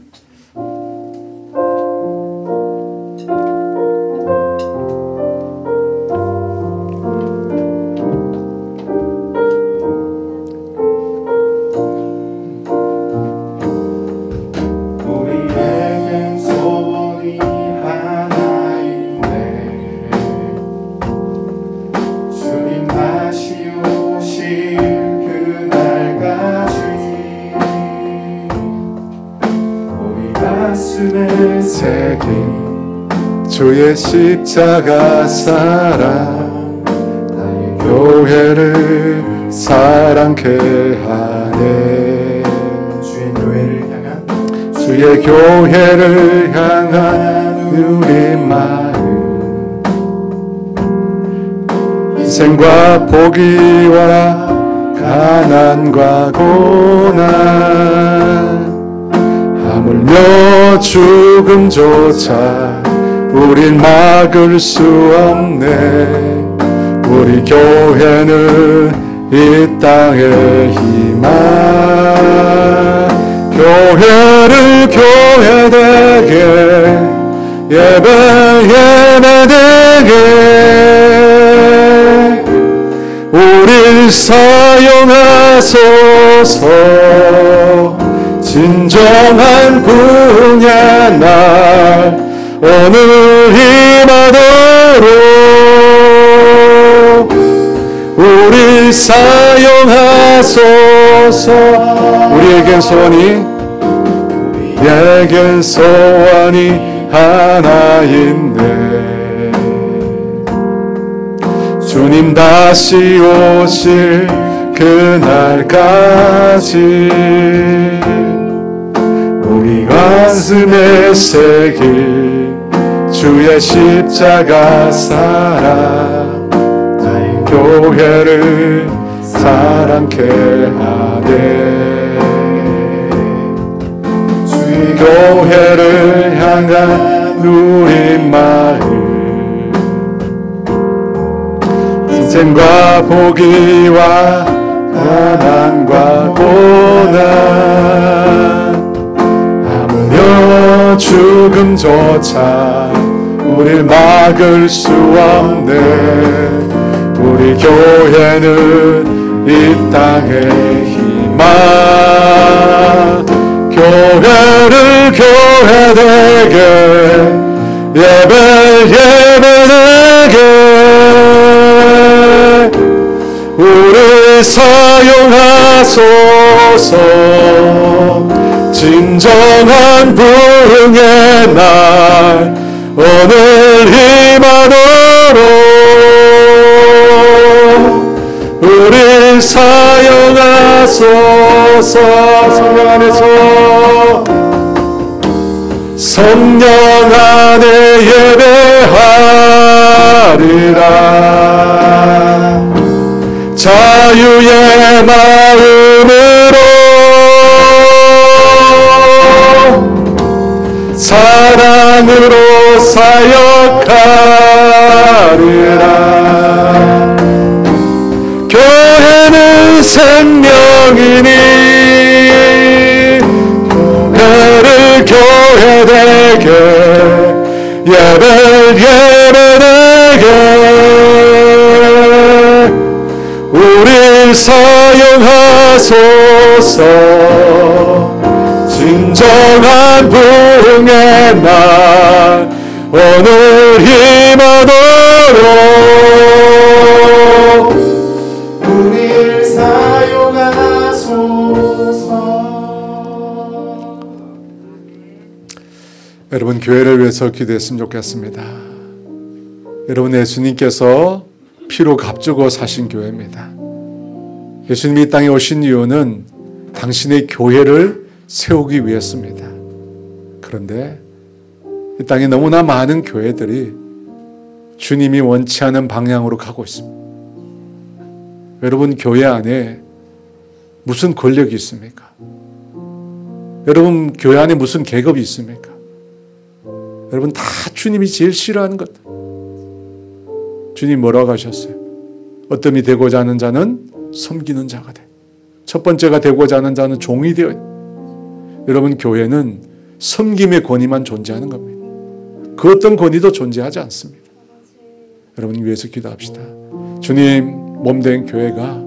[SPEAKER 1] 주의 십자가 사랑 나의 교회를 사랑케 하네. 주의 교회를 향한 우리 마음 인생과 포기와 가난과 고난 하물며 죽음조차 우린 막을 수 없네. 우리 교회는 이 땅의 희망 교회를 교회되게 예배드리게 우릴 사용하소서. 진정한 부흥의 날 오늘 임하도록 우릴 사용하소서. 우리에겐 소원이 하나 있네. 주님 다시 오실 그날까지 우리 가슴에 새길 주의 십자가 사랑, 나의 교회를 사랑케 하네. 주의 교회를 향한 우리 마음, 인생과 포기와 가난과 고난, 아무며 죽음조차 우릴 막을 수 없네. 우리 교회는 이 땅의 희망, 교회를 교회되게 예배되게 우를 사용하소서. 진정한 부흥의 날 오늘 임하도록 우릴 사용하소서. 성령 안에서 성령 안에 예배하리라. 자유의 마음으로 사랑으로 사역하리라. 교회는 생명이니 교회를 교회되게 예배되게 우릴 사용하소서. 진정한 부흥의 날 오늘 임하도록 우릴 사용하소서. 여러분, 교회를 위해서 기도했으면 좋겠습니다. 여러분, 예수님께서 피로 값주고 사신 교회입니다. 예수님이 이 땅에 오신 이유는 당신의 교회를 세우기 위해서입니다. 그런데 이 땅에 너무나 많은 교회들이 주님이 원치 않은 방향으로 가고 있습니다. 여러분, 교회 안에 무슨 권력이 있습니까? 여러분, 교회 안에 무슨 계급이 있습니까? 여러분, 다 주님이 제일 싫어하는 것. 주님 뭐라고 하셨어요? 어떤 이 되고자 하는 자는 섬기는 자가 돼. 첫 번째가 되고자 하는 자는 종이 되어야 돼. 여러분, 교회는 섬김의 권위만 존재하는 겁니다. 그 어떤 권위도 존재하지 않습니다. 여러분, 위해서 기도합시다. 주님, 몸된 교회가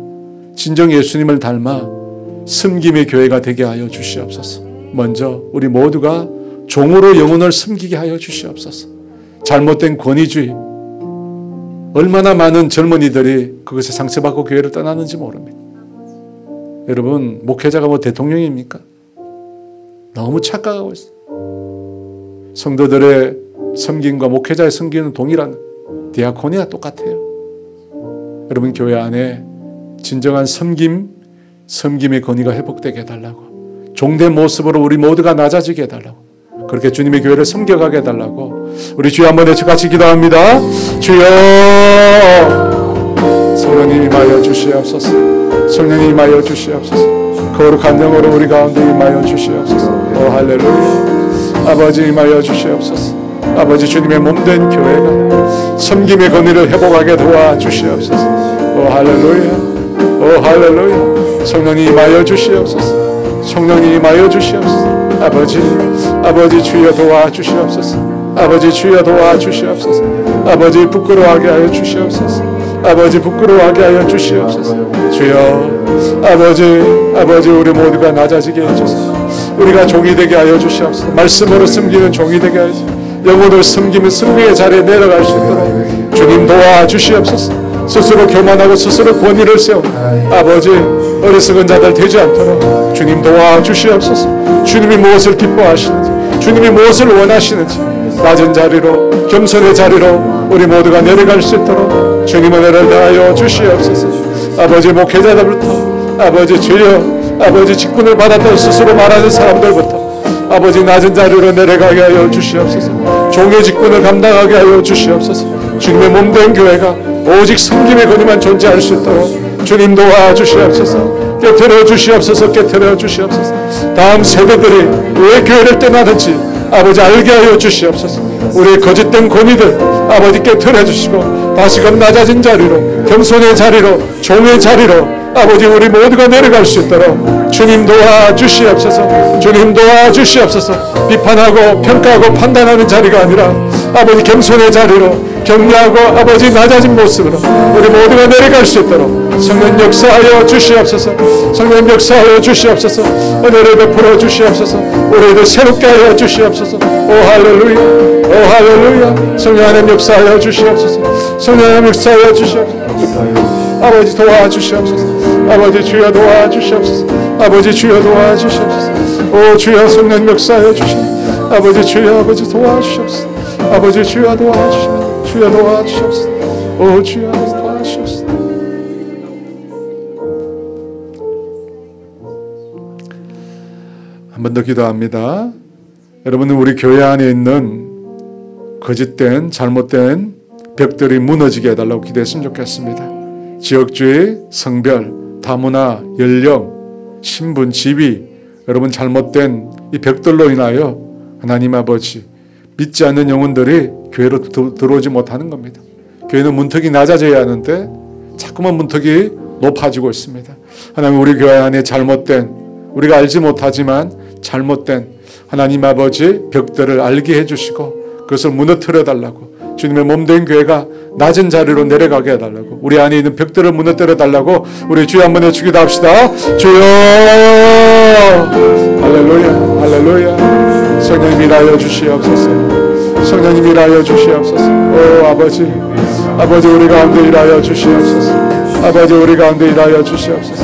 [SPEAKER 1] 진정 예수님을 닮아 섬김의 교회가 되게 하여 주시옵소서. 먼저 우리 모두가 종으로 영혼을 섬기게 하여 주시옵소서. 잘못된 권위주의, 얼마나 많은 젊은이들이 그것에 상처받고 교회를 떠나는지 모릅니다. 여러분, 목회자가 뭐 대통령입니까? 너무 착각하고 있어요. 성도들의 섬김과 목회자의 섬김은 동일한, 디아코니아 똑같아요. 여러분, 교회 안에 진정한 섬김의 권위가 회복되게 해달라고, 종된 모습으로 우리 모두가 낮아지게 해달라고, 그렇게 주님의 교회를 섬겨가게 해달라고 우리 주여 한번 같이 기도합니다. 주여, 성령님 임하여 주시옵소서. 성령님 임하여 주시옵소서. 거룩한 영으로 우리 가운데 임하여 주시옵소서. 오 할렐루야. 아버지 임하여 주시옵소서. 아버지, 주님의 몸된 교회가 섬김의 권위를 회복하게 도와주시옵소서. 오 할렐루야. 오 할렐루야. 성령님 임하여 주시옵소서. 성령님 임하여 주시옵소서. 아버지 주여 도와주시옵소서. 아버지 주여 도와주시옵소서. 아버지 부끄러워하게 하여 주시옵소서. 아버지 부끄러워하게 하여 주시옵소서. 주여 아버지 우리 모두가 낮아지게 해주소서. 우리가 종이 되게 하여 주시옵소서. 말씀으로 섬기는 종이 되게 하여 주시옵소서. 영혼을 섬기면 승리의 자리에 내려갈 수 있도록 주님 도와주시옵소서. 스스로 교만하고 스스로 권위를 세우고 아버지 어리석은 자들 되지 않도록 주님 도와주시옵소서. 주님이 무엇을 기뻐하시는지, 주님이 무엇을 원하시는지 낮은 자리로, 겸손의 자리로 우리 모두가 내려갈 수 있도록 주님 은혜를 다하여 주시옵소서. 아버지 목회자들부터 아버지 주여 아버지 직분을 받았던 스스로 말하는 사람들부터 아버지 낮은 자리로 내려가게 하여 주시옵소서. 종의 직분을 감당하게 하여 주시옵소서. 주님의 몸된 교회가 오직 섬김의 권위만 존재할 수 있도록 주님 도와주시옵소서. 깨트려 주시옵소서. 깨트려 주시옵소서. 다음 세대들이 왜 교회를 떠나든지 아버지 알게 하여 주시옵소서. 우리의 거짓된 권위들 아버지 깨트려 주시고 다시금 낮아진 자리로, 겸손의 자리로, 종의 자리로 아버지 우리 모두가 내려갈 수 있도록 주님 도와주시옵소서. 주님 도와주시옵소서. 비판하고 평가하고 판단하는 자리가 아니라 아버지 겸손의 자리로, 격려하고 아버지 낮아진 모습으로 우리 모두가 내려갈 수 있도록 성령 역사하여 주시옵소서. 성령 역사하여 주시옵소서. 은혜를 베풀어 주시옵소서. 우리를 새롭게 하여 주시옵소서. 오 할렐루야, 오 할렐루야. 성령 하나님 역사하여 주시옵소서. 성령 하나님 역사하여 주시옵소서. 아버지 도와주시옵소서. 아버지 주여 도와주시옵소서. 아버지 주여 도와주시옵소서. 오 주여 성령 역사하여 주시옵소서. 아버지 주여 아버지 도와주시옵소서. 아버지 주여 도와주시옵소서. 주여 도와주시옵소서. 오 주여 도와주시옵소서. 한 번 더 기도합니다. 여러분은 우리 교회 안에 있는 거짓된 잘못된 벽들이 무너지게 해달라고 기도했으면 좋겠습니다. 지역주의, 성별, 다문화, 연령, 신분, 지위, 여러분 잘못된 이 벽들로 인하여 하나님 아버지 믿지 않는 영혼들이 교회로 들어오지 못하는 겁니다. 교회는 문턱이 낮아져야 하는데 자꾸만 문턱이 높아지고 있습니다. 하나님 우리 교회 안에 잘못된, 우리가 알지 못하지만 잘못된 하나님 아버지 벽들을 알게 해주시고 그것을 무너뜨려 달라고, 주님의 몸된 교회가 낮은 자리로 내려가게 해달라고, 우리 안에 있는 벽들을 무너뜨려 달라고 우리 주여 한번 해주기도 합시다. 주여 할렐루야 할렐루야. 성령님 일하여 주시옵소서. 성령님 일하여 주시옵소서. 오 아버지 아버지 우리 가운데 일하여 주시옵소서. 아버지 우리 가운데 일하여 주시옵소서.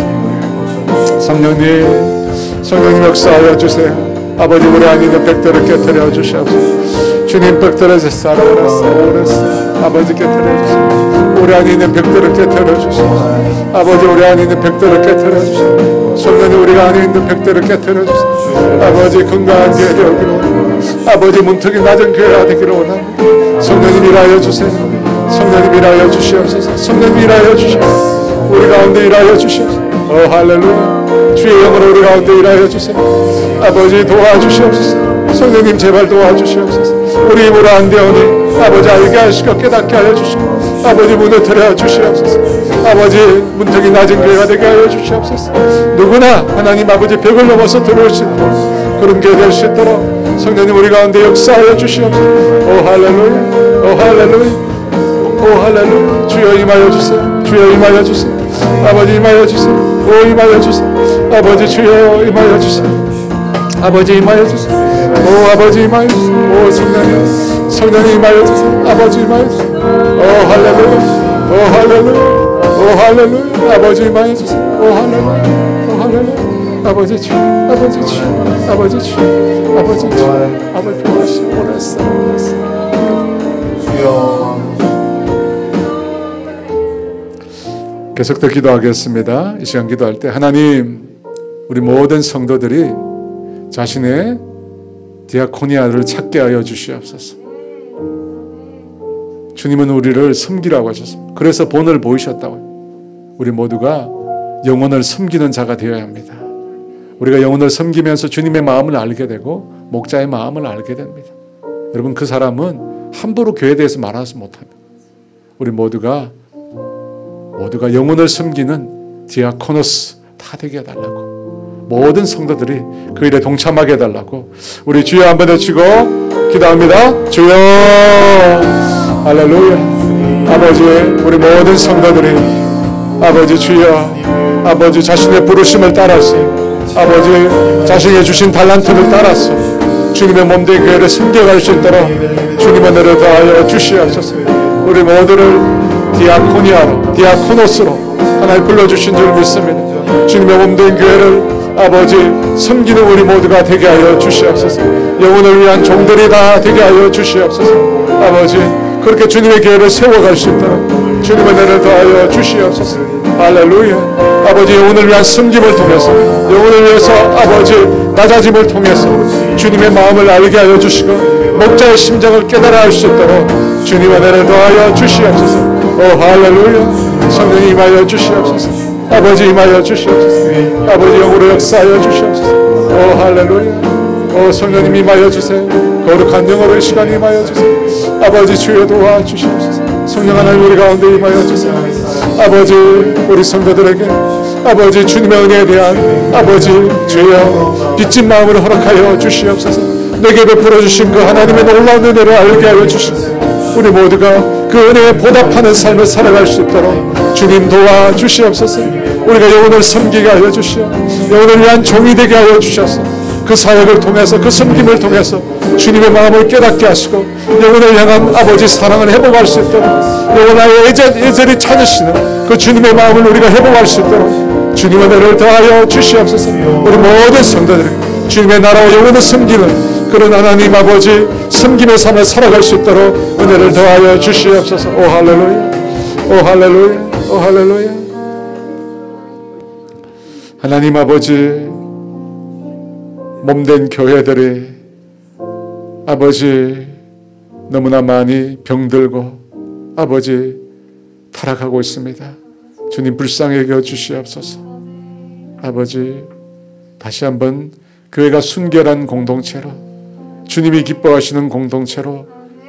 [SPEAKER 1] 성령님 역사하여 주세요. 아버지 우리 안에 있는 벽들을 깨뜨려 주시옵소서. 주님 벽들에서 살아오랬어. 아버지 깨뜨려 주시옵소서. 우리 안에 있는 벽들을 깨뜨려 주시옵소서. 아버지 우리 안에 있는 벽들을 깨뜨려 주시옵소서. 성령님 우리가 안에 있는 벽들을 깨뜨려 주시옵소서. 아버지 건강한 교회 되기를 원합니다. 아버지 문턱이 낮은 교회가 되기를 원합니다. 성령님 일하여 주세요. 성령님 일하여 주시옵소서. 성령님 일하여 주시옵소서. 우리 가운데 일하여 주시옵소서. 오 할렐루야. 주의 영으로 우리 가운데 일하여 주세요. 아버지 도와주시옵소서. 성령님 제발 도와주시옵소서. 우리 입으로 안 되오니 아버지 알게 하시고 깨닫게 하여 주시고 아버지 무너뜨려 주시옵소서. 아버지 문턱이 낮은 교회가 되게 하여 주시옵소서. 누구나 하나님 아버지 벽을 넘어서 들어올 수 있도록 그런 교회 될 수 있도록 성령님 우리 가운데 역사하여 주시옵소서. 오 할렐루야. 오 할렐루야. 오 할렐루야. 주여 임하여 주세요. 주여 임하여 주세요. 아버지 임하여 주세요. 오 임하여 주세요. 아버지 주여 임하여 주세요. 아버지 임하여 주세요. 오 아버지 임하여 주세요. 오 성령님 성령님 임하여 주세요. 아버지 임하여 주세요. 오 할렐루야. 오 할렐루야. 오 할렐루야. 아버지 임하여 주세요. 오 할렐루야. 오 할렐루야. 아버지 주 아버지 주 아버지 주 아버지 주 아버지 도와주시오. 오랬어 주여. 계속 더 기도하겠습니다. 이 시간 기도할 때 하나님 우리 모든 성도들이 자신의 디아코니아를 찾게 하여 주시옵소서. 주님은 우리를 섬기라고 하셨습니다. 그래서 본을 보이셨다고요. 우리 모두가 영혼을 섬기는 자가 되어야 합니다. 우리가 영혼을 섬기면서 주님의 마음을 알게 되고 목자의 마음을 알게 됩니다. 여러분 그 사람은 함부로 교회에 대해서 말하지 못합니다. 우리 모두가 영혼을 섬기는 디아코노스 다 되게 해달라고, 모든 성도들이 그 일에 동참하게 해달라고 우리 주여 한번 외치고 기도합니다. 주여. 할렐루야. 아버지, 우리 모든 성도들이 아버지 주여, 아버지 자신의 부르심을 따라서, 아버지 자신이 주신 달란트를 따라서 주님의 몸된 교회를 섬겨갈 수 있도록 주님 은혜를 더하여 주시옵소서. 우리 모두를 디아코니아로, 디아코노스로 하나님 불러주신 줄 믿습니다. 주님의 몸된 교회를 아버지 섬기는 우리 모두가 되게 하여 주시옵소서. 영혼을 위한 종들이 다 되게 하여 주시옵소서. 아버지, 그렇게 주님의 교회를 세워갈 수 있도록 주님의 은혜를 더하여 주시옵소서. 할렐루야. 아버지, 영혼을 위한 섬김을 통해서, 영혼을 위해서 아버지 낮아짐을 통해서 주님의 마음을 알게 하여 주시고 목자의 심정을 깨달아 할 수 있도록 주님의 은혜를 더하여 주시옵소서. 오 할렐루야. 성령이 임하여 주시옵소서. 아버지 임하여 주시옵소서. 아버지 영으로 역사하여 주시옵소서. 오 할렐루야. 오 성령님 임하여 주세요. 거룩한 영으로의 시간이 임하여 주세요. 아버지 주여 도와주시옵소서. 성령 하나님 우리 가운데 임하여 주세요. 아버지 우리 성도들에게 아버지 주님의 은혜에 대한 아버지 주여 빚진 마음을 허락하여 주시옵소서. 내게 베풀어 주신 그 하나님의 놀라운 은혜를 알게 하여 주시옵소서. 우리 모두가 그 은혜에 보답하는 삶을 살아갈 수 있도록 주님 도와주시옵소서. 우리가 영혼을 섬기게 하여 주시오. 영혼을 위한 종이 되게 하여 주셔서 그 사역을 통해서, 그 섬김을 통해서 주님의 마음을 깨닫게 하시고 영혼을 향한 아버지 사랑을 회복할 수 있도록, 영혼의 예절이 찾으시는 그 주님의 마음을 우리가 회복할 수 있도록 주님의 은혜를 더하여 주시옵소서. 우리 모든 성도들이 주님의 나라와 영혼을 섬기는 그런 하나님 아버지 섬김의 삶을 살아갈 수 있도록 은혜를 더하여 주시옵소서. 오 할렐루야. 오 할렐루야. 오 할렐루야. 하나님 아버지, 몸된 교회들이 아버지 너무나 많이 병들고 아버지 타락하고 있습니다. 주님 불쌍히 여겨 주시옵소서. 아버지 다시 한번 교회가 순결한 공동체로, 주님이 기뻐하시는 공동체로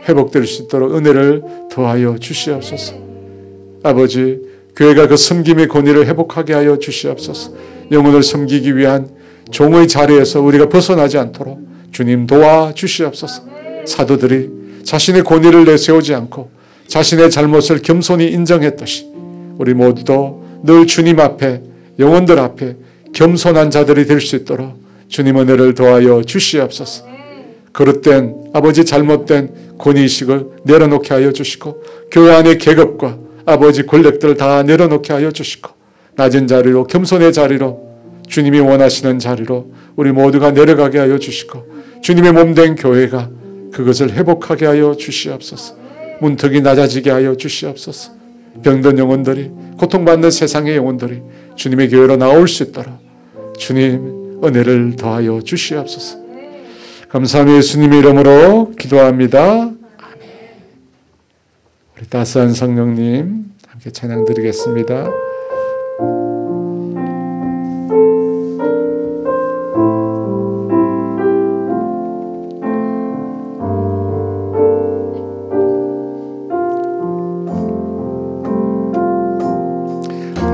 [SPEAKER 1] 회복될 수 있도록 은혜를 더하여 주시옵소서. 아버지 교회가 그 섬김의 권위를 회복하게 하여 주시옵소서. 영혼을 섬기기 위한 종의 자리에서 우리가 벗어나지 않도록 주님 도와주시옵소서. 사도들이 자신의 권위를 내세우지 않고 자신의 잘못을 겸손히 인정했듯이 우리 모두도 늘 주님 앞에, 영혼들 앞에 겸손한 자들이 될 수 있도록 주님 은혜를 더하여 주시옵소서. 그릇된 아버지 잘못된 권위의식을 내려놓게 하여 주시고 교회 안의 계급과 아버지 권력들을 다 내려놓게 하여 주시고 낮은 자리로, 겸손의 자리로, 주님이 원하시는 자리로 우리 모두가 내려가게 하여 주시고 주님의 몸된 교회가 그것을 회복하게 하여 주시옵소서. 문턱이 낮아지게 하여 주시옵소서. 병든 영혼들이, 고통받는 세상의 영혼들이 주님의 교회로 나올 수 있도록 주님 은혜를 더하여 주시옵소서. 감사하며 예수님의 이름으로 기도합니다. 아멘. 우리 따스한 성령님 함께 찬양 드리겠습니다.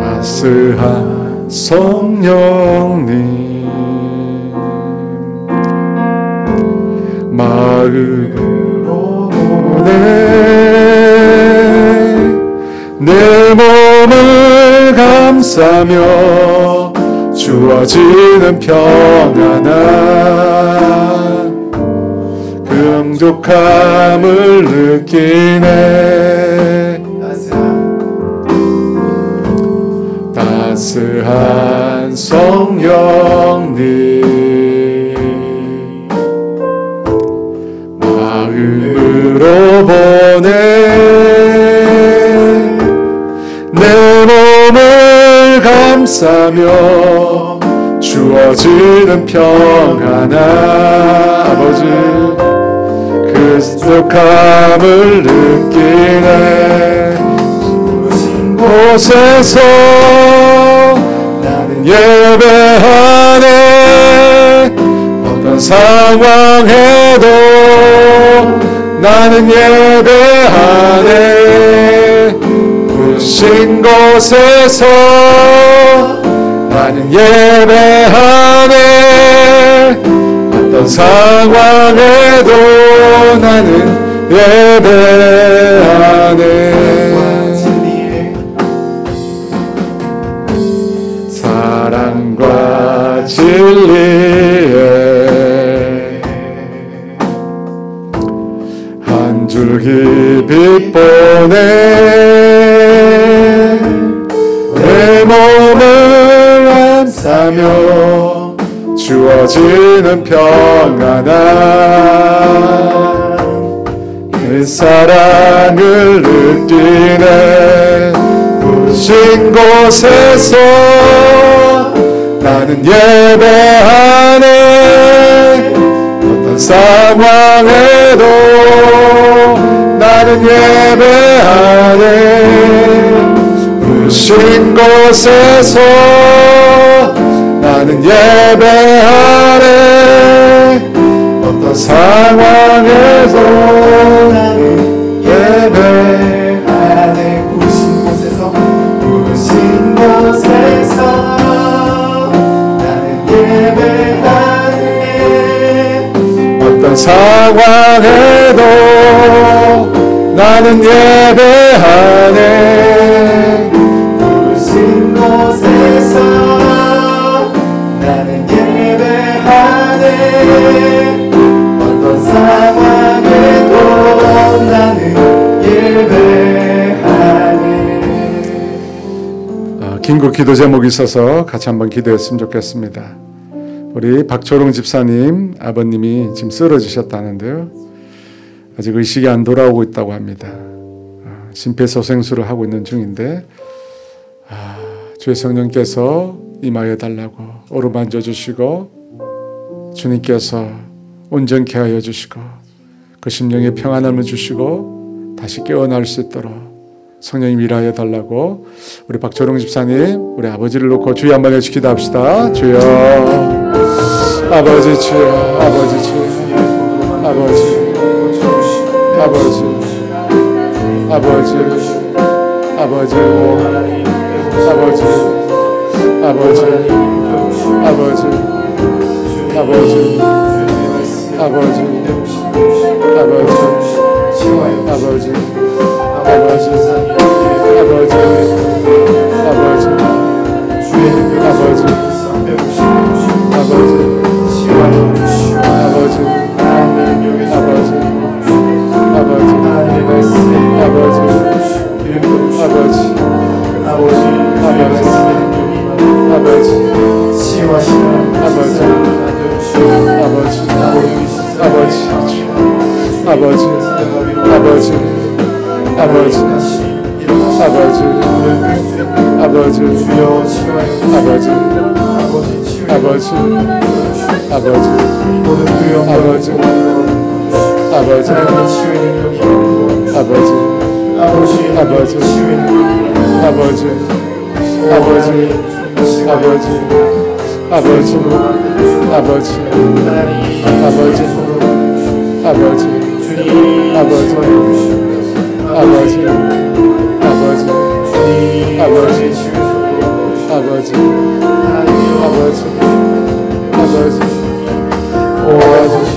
[SPEAKER 1] 따스한 성령님 마음으로 내 몸을 감싸며 주어지는 평안한 긍족함을 느끼네. 따스한 성령님 마음으로 보내 내 몸을 감싸며 주어지는 평안한 아버지 긍족함을 느끼네. 곳에서 나는 예배하네. 어떤 상황에도 나는 예배하네. 부신 곳에서 나는 예배하네. 어떤 상황에도 나는 예배하네. 사랑과 진리에 한 줄기 빛 보내 내 몸을 감싸며 주어지는 평안함 그 사랑을 느끼네. 부신 곳에서 나는 예배하네. 어떤 상황에도 나는 예배하네. 부신 곳에서 나는 예배하네. 어떤 상황에서 나는 예배하네. 부신 곳에서 나는 예배하네. 어떤 상황에도 나는 예배하네. 부신 곳에서 나는 예배하네. 어떤 상황에도 나는 예배하네. 긴급 기도 제목이 있어서 같이 한번 기도했으면 좋겠습니다. 우리 박초롱 집사님 아버님이 지금 쓰러지셨다는데요. 아직 의식이 안 돌아오고 있다고 합니다. 심폐소생술을 하고 있는 중인데 주의 성령께서 임하여 달라고 어루만져 주시고 주님께서 온전케 하여 주시고 그 심령에 평안함을 주시고 다시 깨어날 수 있도록 성령님 일하여 달라고 우리 박초롱 집사님 우리 아버지를 놓고 주여 한번 해주 기도합시다. 주여 아버지 주여 아버지 주여 아버지 아버지 아버지 아버지 아버지 아버지 아버지 아버지 아버지 아버지 아버지 아버지 아버지 아버지 주의 아버지 아버지 아버지 아버지 아버지 아버지 아버지 치유하시라 아버지 아버지 아버지 아버지 아버지 아버지 아버지 아버지 주여 아버지 아버지 아버지 모든 주여 아버지 아버지 아버지 아버지 아버지 아버지 아버지 아버지 아버지 아버지 아버지 아버지 아버지 아버지 아버지 아버지 아버지 아버지 아버지 오 아버지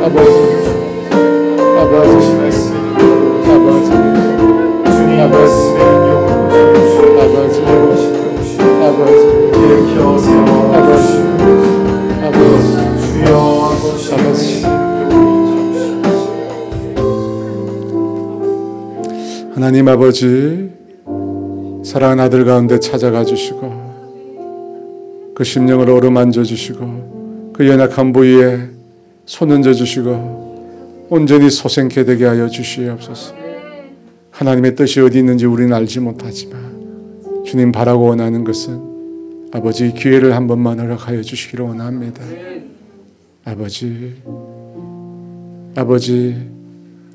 [SPEAKER 1] 아버지 아버지 아버지 주님 말씀에 아버지 아버지 일으켜세요 아버지 아버지 주여 아버지 하나님 아버지 사랑하는 아들 가운데 찾아가 주시고 그 심령을 어루만져 주시고 그 연약한 부위에 손 얹어 주시고 온전히 소생케 되게 하여 주시옵소서. 하나님의 뜻이 어디 있는지 우리는 알지 못하지만 주님 바라고 원하는 것은 아버지 기회를 한 번만 허락하여 주시기를 원합니다. 아버지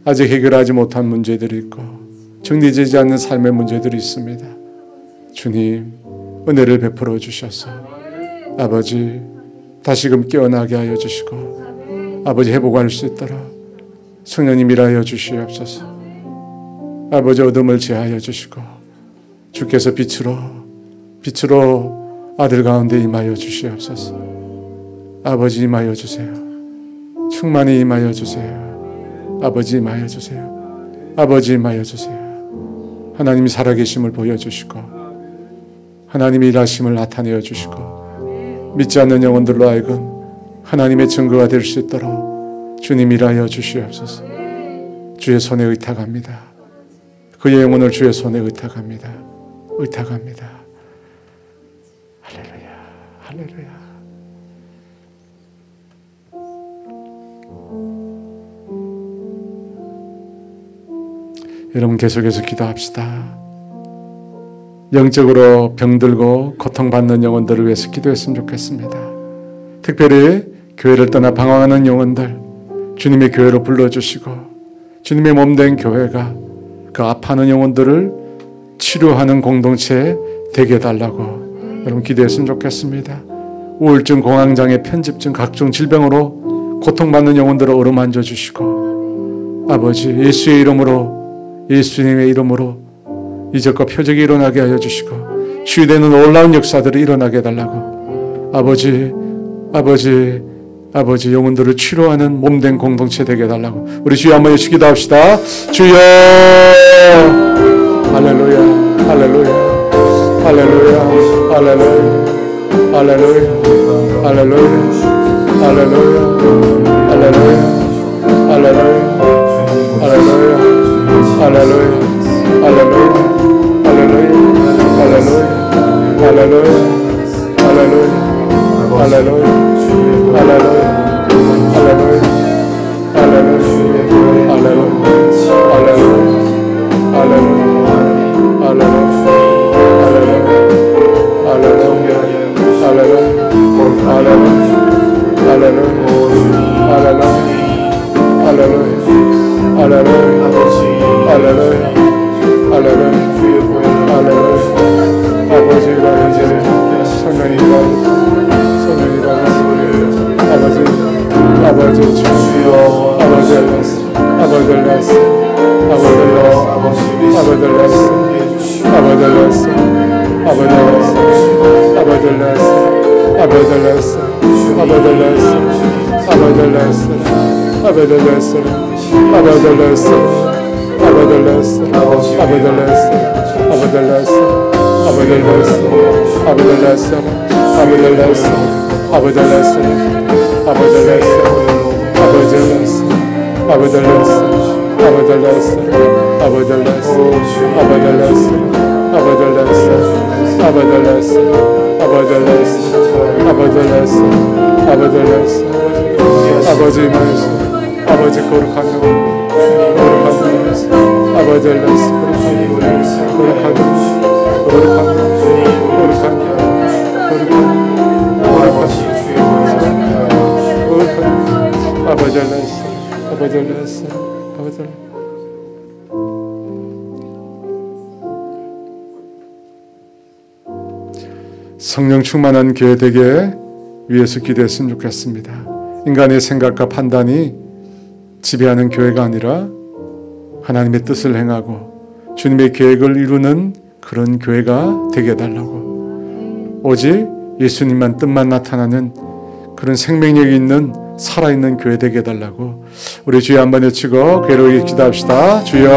[SPEAKER 1] 아직 해결하지 못한 문제들이 있고 정리되지 않는 삶의 문제들이 있습니다. 주님 은혜를 베풀어 주셔서 아버지 다시금 깨어나게 하여 주시고 아버지 회복할 수 있도록 성령님 일하여 주시옵소서. 아버지 어둠을 제하여 주시고 주께서 빛으로 아들 가운데 임하여 주시옵소서. 아버지 임하여 주세요. 충만히 임하여 주세요. 아버지 임하여 주세요. 아버지 임하여 주세요. 하나님이 살아계심을 보여주시고 하나님이 일하심을 나타내어 주시고 믿지 않는 영혼들로 하여금 하나님의 증거가 될 수 있도록 주님 일하여 주시옵소서. 주의 손에 의탁합니다. 그의 영혼을 주의 손에 의탁합니다. 의탁합니다. 할렐루야, 할렐루야. 여러분 계속해서 기도합시다. 영적으로 병들고 고통받는 영혼들을 위해서 기도했으면 좋겠습니다. 특별히 교회를 떠나 방황하는 영혼들 주님의 교회로 불러주시고 주님의 몸된 교회가 그 아파하는 영혼들을 치료하는 공동체 되게 해달라고 여러분 기도했으면 좋겠습니다. 우울증, 공황장애, 편집증, 각종 질병으로 고통받는 영혼들을 어루만져 주시고 아버지 예수의 이름으로 예수님의 이름으로 이적과 표적이 일어나게 하여 주시고 치유되는 놀라운 역사들이 일어나게 해달라고 아버지 영혼들을 치료하는 몸된 공동체 되게 해달라고 우리 주여 한번 예수 기도합시다. 주여 할렐루야 할렐루야 할렐루야 할렐루야 할렐루야 할렐루야 할렐루야 할렐루야 할렐루야 할렐루야 할렐루야 할렐루야 아버지 거룩한 성령 충만한 교회 되게 위해서 기도했으면 좋겠습니다. 인간의 생각과 판단이 지배하는 교회가 아니라 하나님의 뜻을 행하고 주님의 계획을 이루는 그런 교회가 되게 해달라고 오직 예수님만 뜻만 나타나는 그런 생명력이 있는 살아있는 교회 되게 해달라고 우리 주여 한번 외치고 괴로이 기도합시다. 주여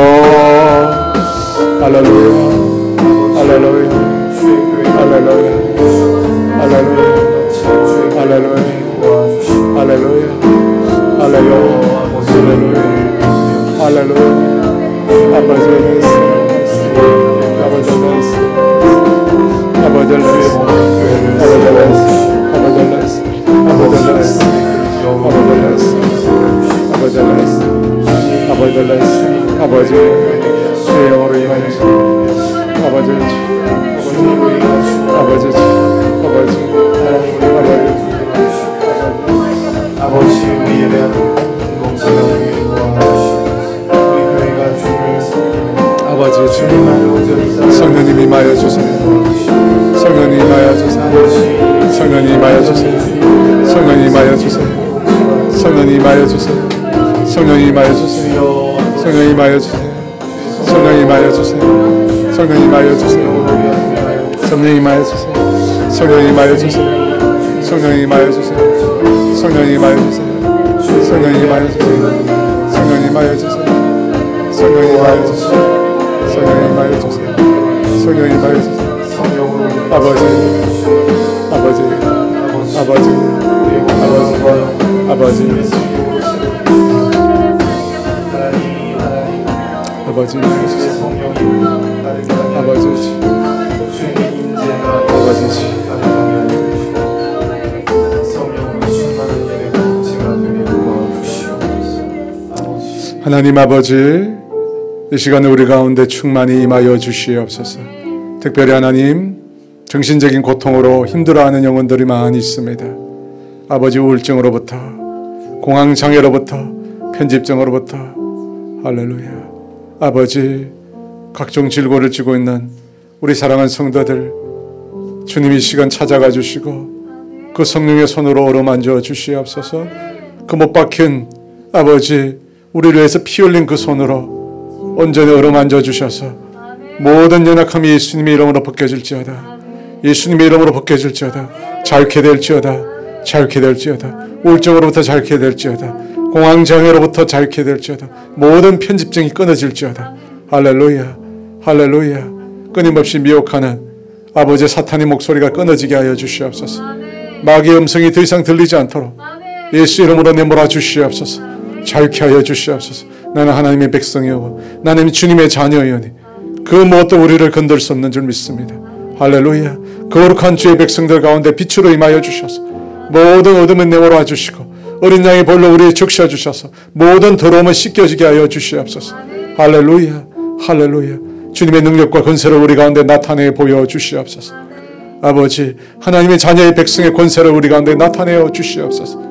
[SPEAKER 1] 할렐루야 할렐루야 할렐루야 할렐루야 할렐루야 할렐루야 할렐루야 할렐루야 아버지 주의 영으로 임하여 아버지 우리에 대한 공사가 우리의 도와주시고 우리 교회가 주를 아버지 주님 성령님이 임하여 주세요. 성령님 임하여 주세요. 성령님 임하여 주세요. 성령님 임하여 주세요. 성령님 임하여 주세요. 성령님 임하여 주세요. 성령님 임하여 주세요. 성령님 임하여 주세요. 성령님 임하여 주세요. 성령님 임하여 주세요. 성령님 임하여 주세요. 성령님 임하여 주세요. 성령님 임하여 주세요. 성령님 임하여 주세요. 성령님 임하여 주세요. 성령님 임하여 주세요. 성령님 임하여 주세요. 성령님 임하여 주세요. 아버지, 아버지, 아버지, 아버지, 아버지, 아버지, 하나님 아버지, 이 시간에 우리 가운데 충만히 임하여 주시옵소서. 특별히 하나님, 정신적인 고통으로 힘들어하는 영혼들이 많이 있습니다. 아버지, 우울증으로부터, 공황장애로부터, 편집증으로부터, 할렐루야. 아버지, 각종 질고를 쥐고 있는 우리 사랑하는 성도들, 주님이 이 시간 찾아가 주시고 그 성령의 손으로 어루만져 주시옵소서. 그 못 박힌 아버지, 우리를 위해서 피 흘린 그 손으로 온전히 어루만져 주셔서 모든 연약함이 예수님의 이름으로 벗겨질지어다. 예수님의 이름으로 벗겨질지어다. 자유케 될지어다. 자유케 될지어다. 우울증으로부터 자유케 될지어다. 공황장애로부터 자유케 될지어다. 모든 편집증이 끊어질지어다. 할렐루야, 할렐루야. 끊임없이 미혹하는 아버지 사탄의 목소리가 끊어지게 하여 주시옵소서. 마귀의 음성이 더 이상 들리지 않도록 예수 이름으로 내몰아 주시옵소서. 자유케 하여 주시옵소서. 나는 하나님의 백성이오고 나는 주님의 자녀이오니 그 무엇도 우리를 건들 수 없는 줄 믿습니다. 할렐루야. 거룩한 주의 백성들 가운데 빛으로 임하여 주셔서 모든 어둠을 내몰아 주시고 어린 양의 볼로 우리를 적셔 주셔서 모든 더러움을 씻겨지게 하여 주시옵소서. 할렐루야, 할렐루야. 주님의 능력과 권세를 우리 가운데 나타내 보여 주시옵소서. 아버지, 하나님의 자녀의 백성의 권세를 우리 가운데 나타내어 주시옵소서.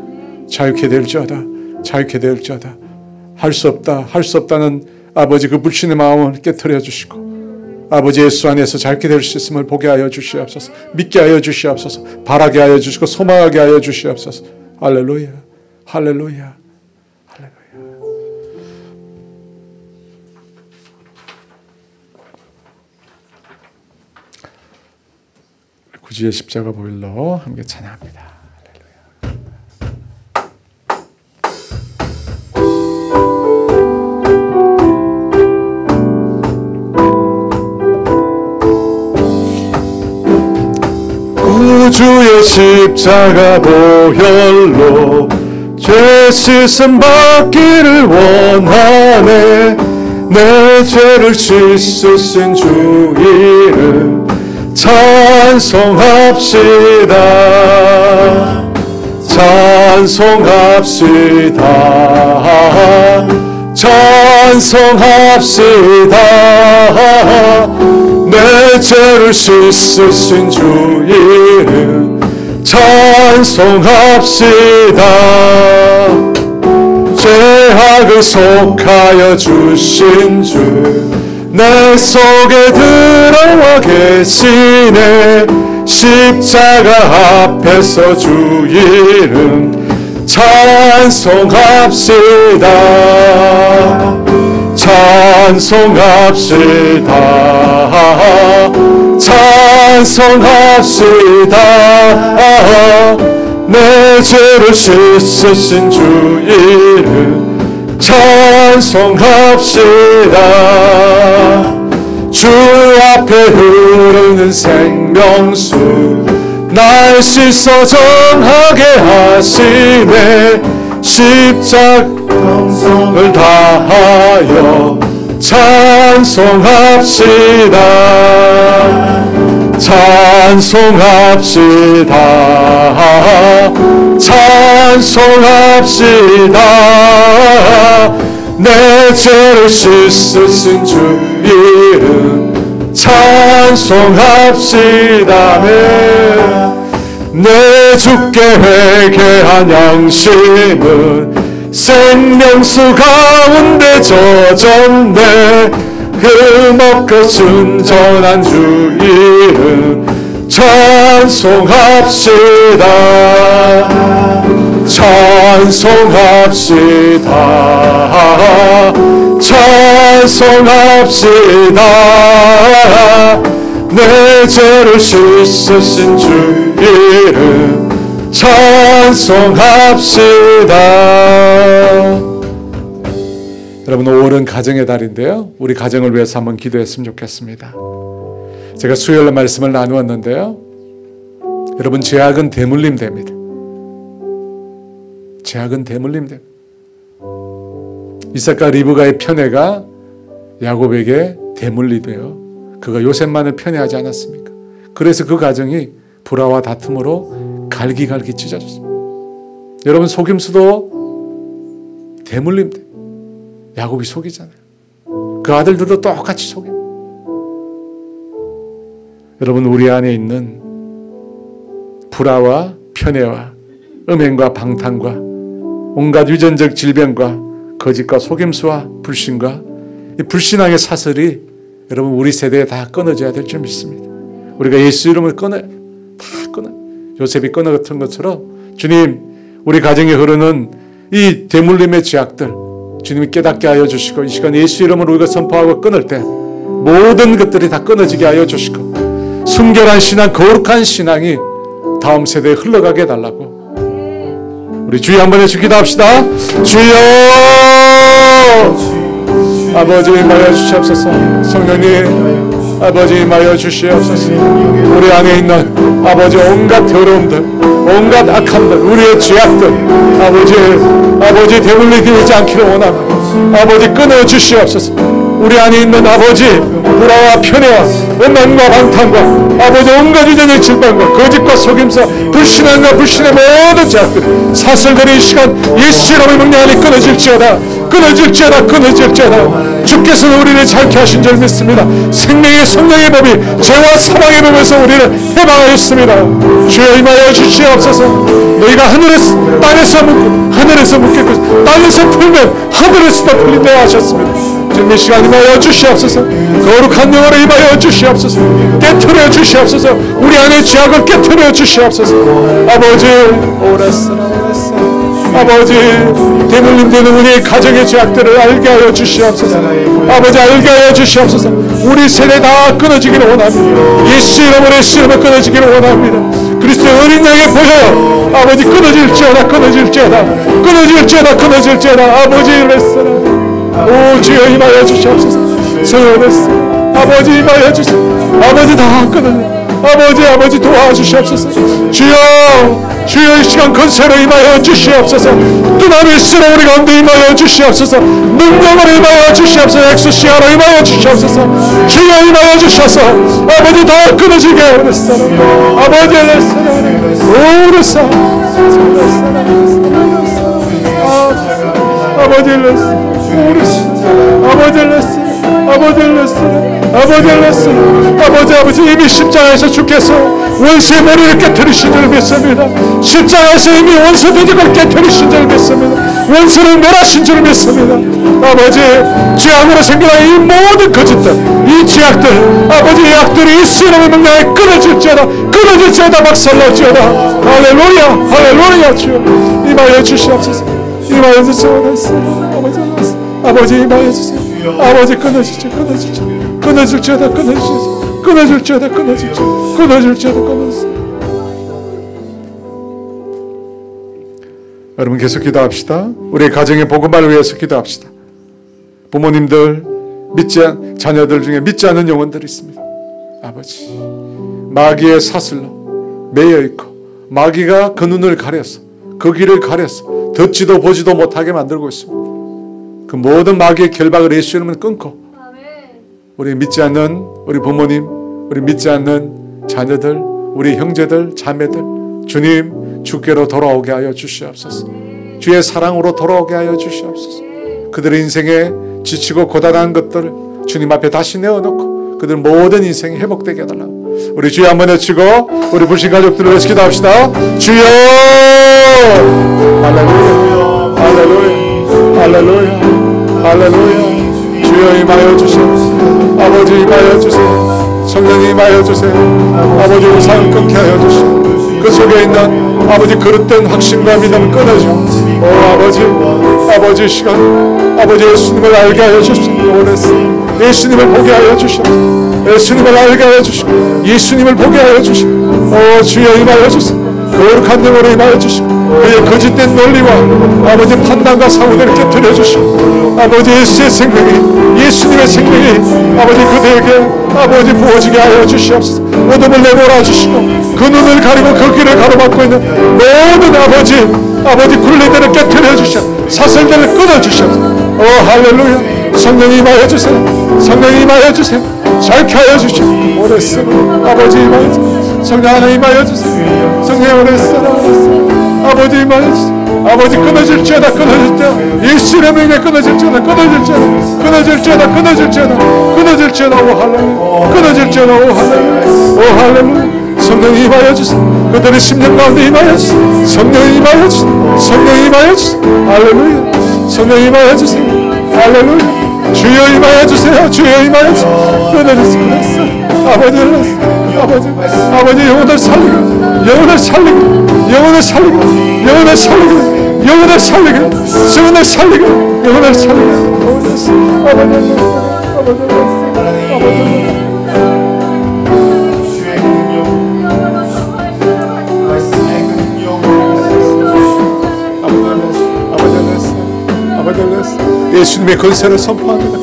[SPEAKER 1] 자유케 될지어다. 자유케 될지어다. 할 수 없다, 할 수 없다는 아버지 그 불신의 마음을 깨트려 주시고 아버지 예수 안에서 자유케 될 수 있음을 보게 하여 주시옵소서. 믿게 하여 주시옵소서. 바라게 하여 주시고 소망하게 하여 주시옵소서. 할렐루야, 할렐루야, 할렐루야. 구주의 십자가 보일러 함께 찬양합니다. 구주의 십자가 보혈로 죄 씻음 받기를 원하네. 내 죄를 씻으신 주 이름 찬송합시다. 찬송합시다. 찬송합시다. 내 죄를 씻으신 주 이름 찬송합시다. 죄악을 속하여 주신 주 내 속에 들어와 계시네. 십자가 앞에서 주 이름 찬송합시다. 찬송합시다. 찬송합시다. 내 죄를 씻으신 주 이름 찬송합시다. 주 앞에 흐르는 생명수 날 씻어 정하게 하시네. 십자가 정성을 다하여 찬송합시다. 찬송합시다. 찬송합시다. 내 죄를 씻으신 주 이름 찬송합시다. 내 주께 회개한 양심은 생명수 가운데 젖었네. 흠없고 순전한 주 이름 찬송합시다. 찬송합시다. 찬송합시다. 내 죄를 씻으신 주 이름 찬송합시다. 여러분, 5월은 가정의 달인데요, 우리 가정을 위해서 한번 기도했으면 좋겠습니다. 제가 수요일에 말씀을 나누었는데요, 여러분, 죄악은 대물림 됩니다. 죄악은 대물림 됩니다. 이삭과 리브가의 편애가 야곱에게 대물리 되어 그가 요셉만을 편애하지 않았습니까? 그래서 그 가정이 불화와 다툼으로 갈기갈기 찢어졌습니다. 여러분, 속임수도 대물림 돼요. 야곱이 속이잖아요. 그 아들들도 똑같이 속여요. 여러분, 우리 안에 있는 불화와 편애와 음행과 방탕과 온갖 유전적 질병과 거짓과 속임수와 불신과 이 불신앙의 사슬이 여러분 우리 세대에 다 끊어져야 될 줄 믿습니다. 우리가 예수 이름을 끊어요. 다 끊어요. 요셉이 끊어갔던 것처럼 주님, 우리 가정에 흐르는 이 대물림의 죄악들 주님이 깨닫게 하여 주시고, 이 시간 예수 이름으로 우리가 선포하고 끊을 때 모든 것들이 다 끊어지게 하여 주시고, 순결한 신앙, 거룩한 신앙이 다음 세대에 흘러가게 해달라고 우리 주여 한번 해서 기도합시다. 주여, 아버지 임하여 주시옵소서. 성령님, 아버지 임하여 주시옵소서. 우리 안에 있는 아버지 온갖 더러움들, 온갖 악함들, 우리의 죄악들 아버지 대물림 되지 않기를 원합니다. 아버지 끊어 주시옵소서. 우리 안에 있는 아버지 불화와 편애와 음란과 방탕과 아버지 온갖 유전의 질병과 거짓과 속임수, 불신앙과 불신의 모든 죄악들, 사슬들이 이 시간 예수 이름의 명령이 끊어질지어다. 주께서는 우리를 자유케 하신 줄 믿습니다. 생명의 성령의 법이 죄와 사망의 법에서 우리를 해방하였습니다. 주여 임하여 주시옵소서. 너희가 땅에서 묶겠고 땅에서 풀면 하늘에서도 풀린다 하셨습니다. 지금 이 시간 임하여 주시옵소서. 거룩한 영으로 임하여 주시옵소서. 깨트려 주시옵소서. 우리 안에 죄악을 깨트려 주시옵소서. 아버지, 아버지, 대물림 되는 우리의 가정의 죄악들을 알게 하여 주시옵소서. 아버지, 알게 하여 주시옵소서. 우리 세대 다 끊어지기를 원합니다. 예수 이름으로 끊어지기를 원합니다. 그리스도의 어린 양의 보혈 아버지 끊어질지어다. 아버지 레스라. 오 주여 임하여 주시옵소서. 서울에서 아버지 임하여 주시옵소서. 아버지 다 끊어져. 아버지 도와주시옵소서. 주여 이 시간 건설로 임하여 주시옵소서. 뜨나미 쓰러 우리 가운데 임하여 주시옵소서. 능력으로 임하여 주시옵소서. 엑소시아로 임하여 주시옵소서. 주여 임하여 주셔서 아버지 더 끊어지게 하옵소서. 아버지 레스라 오르사 아버지 레스라 아버지 이미 십자가에서 주께서 원수의 머리를 깨뜨리신 줄 믿습니다. 십자가에서 이미 원수 대적을 깨뜨리신 줄 믿습니다. 원수를 멸하신 줄 믿습니다. 아버지, 죄악으로 생겨난 이 모든 거짓들, 이 죄악들, 아버지 이 악들이 예수 이름의 명령에 끊어질지어다. 박살날지어다. 할렐루야. 주여 임하여 주시옵소서. 임하여 주시옵소서. 아버지 임하여 주세요. 아버지 끊어질지어다. 여러분 계속 기도합시다. 우리 가정의 복음을 위해서 기도합시다. 부모님들, 자녀들 중에 믿지 않는 영혼들이 있습니다. 아버지, 마귀의 사슬로 매여 있고 마귀가 그 눈을 가려서 그 귀를 가려서 듣지도 보지도 못하게 만들고 있습니다. 그 모든 마귀의 결박을 예수 이름으로 끊고 우리 믿지 않는 우리 부모님, 우리 믿지 않는 자녀들, 우리 형제들, 자매들 주님 주께로 돌아오게 하여 주시옵소서. 주의 사랑으로 돌아오게 하여 주시옵소서. 그들의 인생에 지치고 고단한 것들을 주님 앞에 다시 내어놓고 그들 모든 인생이 회복되게 해달라고 우리 주여 한번 외치고 우리 불신 가족들을 위해서 기도합시다. 주여, 할렐루야. 주여 임하여 주시옵소서. 아버지 임하여 주세요. 성령이 임하여 주세요. 아버지 우상을 끊게 하여 주시고 그 속에 있는 아버지 그릇된 확신과 믿음을 끊어줘. 아버지 시간 아버지 예수님을 알게 하여 주시옵소서. 예수님을 보게 하여 주시옵소서. 예수님을 알게 하여 주시고 예수님을 보게 하여 주시고 주여 임하여 주세요. 거룩한 영으로 임하여 주시고 그의 거짓된 논리와 아버지 판단과 사고들을 깨뜨려 주시고 아버지 예수의 생명이 예수님의 생명이 아버지 그들에게 아버지 부어지게 하여 주시옵소서. 어둠을 내몰아 주시고 그 눈을 가리고 그 길을 가로막고 있는 모든 아버지 굴레들을 깨뜨려 주시옵소서. 사슬들을 끊어 주시옵소서. 오 할렐루야. 성령이 임하여 주세요. 성령이 임하여 주세요. 자유케 하여 주시옵소서. 오래쓰 아버지 임하여 주세요. 성령 하나 임하여 주세요. 성령 오래쓰 아버지 임하여 주세요. 아버지 끊어질지어다 끊어질지어다 예수의 명에 끊어질지어다 끊어질지어다 끊어질지어다 오 할렐루야. 끊어질지어다 오 할렐루야. 오 할렐루야. 성령이 임하여 주세요. 그들의 심령 가운데 임하여 주세요. 성령이 임하여 주세요. 성령이 임하여 주세요. 할렐루야. 성령이 임하여 주세요. 할렐루야. 주여 임하여 주세요. 주여 임하여 주세요. 끊어졌습니다. 아버지 영혼을 살리고 영혼을 살리고 영혼을 살리고 영혼을 살리고 영혼을 살리고 영혼을 살리고 영혼을 살리고 예수님의 권세를 선포합니다.